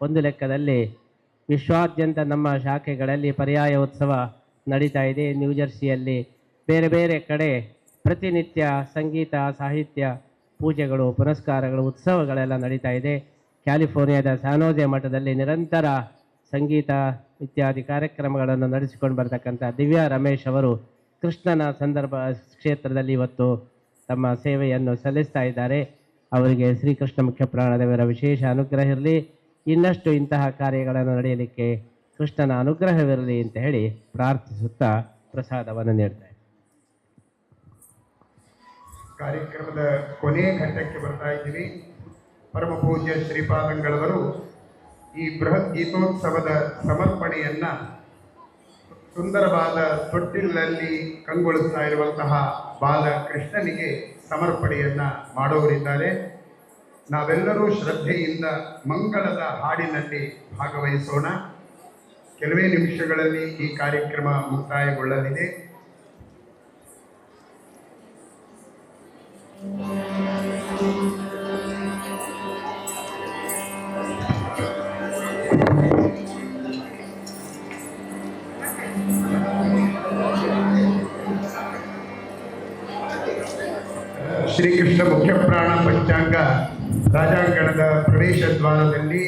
ಒಂದು ಲೆಕ್ಕದಲ್ಲಿ ವಿಶ್ವಾದ್ಯಂತ ನಮ್ಮ ಶಾಖೆಗಳಲ್ಲಿ ಪರ್ಯಾಯ ಉತ್ಸವ ನಡೀತಾ ಇದೆ. ನ್ಯೂಜೆರ್ಸಿಯಲ್ಲಿ ಬೇರೆ ಬೇರೆ ಕಡೆ ಪ್ರತಿನಿತ್ಯ ಸಂಗೀತ, ಸಾಹಿತ್ಯ, ಪೂಜೆಗಳು, ಪುರಸ್ಕಾರಗಳು, ಉತ್ಸವಗಳೆಲ್ಲ ನಡೀತಾ ಇದೆ. ಕ್ಯಾಲಿಫೋರ್ನಿಯಾದ ಸ್ಯಾನೋಜೆ ಮಠದಲ್ಲಿ ನಿರಂತರ ಸಂಗೀತ ಇತ್ಯಾದಿ ಕಾರ್ಯಕ್ರಮಗಳನ್ನು ನಡೆಸಿಕೊಂಡು ಬರ್ತಕ್ಕಂಥ ದಿವ್ಯಾ ರಮೇಶ್ ಅವರು ಕೃಷ್ಣನ ಕ್ಷೇತ್ರದಲ್ಲಿ ಇವತ್ತು ತಮ್ಮ ಸೇವೆಯನ್ನು ಸಲ್ಲಿಸ್ತಾ ಇದ್ದಾರೆ. ಅವರಿಗೆ ಶ್ರೀಕೃಷ್ಣ ಮುಖ್ಯ ಪ್ರಾಣದೇವರ ವಿಶೇಷ ಅನುಗ್ರಹ ಇರಲಿ. ಇನ್ನಷ್ಟು ಇಂತಹ ಕಾರ್ಯಗಳನ್ನು ನಡೆಯಲಿಕ್ಕೆ ಕೃಷ್ಣನ ಅನುಗ್ರಹವಿರಲಿ ಅಂತ ಹೇಳಿ ಪ್ರಾರ್ಥಿಸುತ್ತಾ ಪ್ರಸಾದವನ್ನು ನೀಡ್ತಾರೆ. ಕಾರ್ಯಕ್ರಮದ ಕೊನೆಯ ಘಟ್ಟಕ್ಕೆ ಬರ್ತಾ ಇದ್ದೀವಿ. ಪರಮ ಪೂಜ್ಯ ಶ್ರೀಪಾದಂಗಳವರು ಈ ಬೃಹತ್ ಗೀತೋತ್ಸವದ ಸಮರ್ಪಣೆಯನ್ನ ಸುಂದರವಾದ ತೊಟ್ಟಿಲಲ್ಲಿ ಕಂಗೊಳಿಸ್ತಾ ಇರುವಂತಹ ಬಾಲ ಕೃಷ್ಣನಿಗೆ ಸಮರ್ಪಣೆಯನ್ನ ಮಾಡೋರಿದ್ದಾರೆ. ನಾವೆಲ್ಲರೂ ಶ್ರದ್ಧೆಯಿಂದ ಮಂಗಳದ ಹಾಡಿನಲ್ಲಿ ಭಾಗವಹಿಸೋಣ. ಕೆಲವೇ ನಿಮಿಷಗಳಲ್ಲಿ ಈ ಕಾರ್ಯಕ್ರಮ ಮುಕ್ತಾಯಗೊಳ್ಳಲಿದೆ. ಶ್ರೀಕೃಷ್ಣ ಮುಖ್ಯ ಪ್ರಾಣ ಪಂಚಾಂಗ ರಾಜಾಂಗಣದ ಪ್ರವೇಶ ದ್ವಾರದಲ್ಲಿ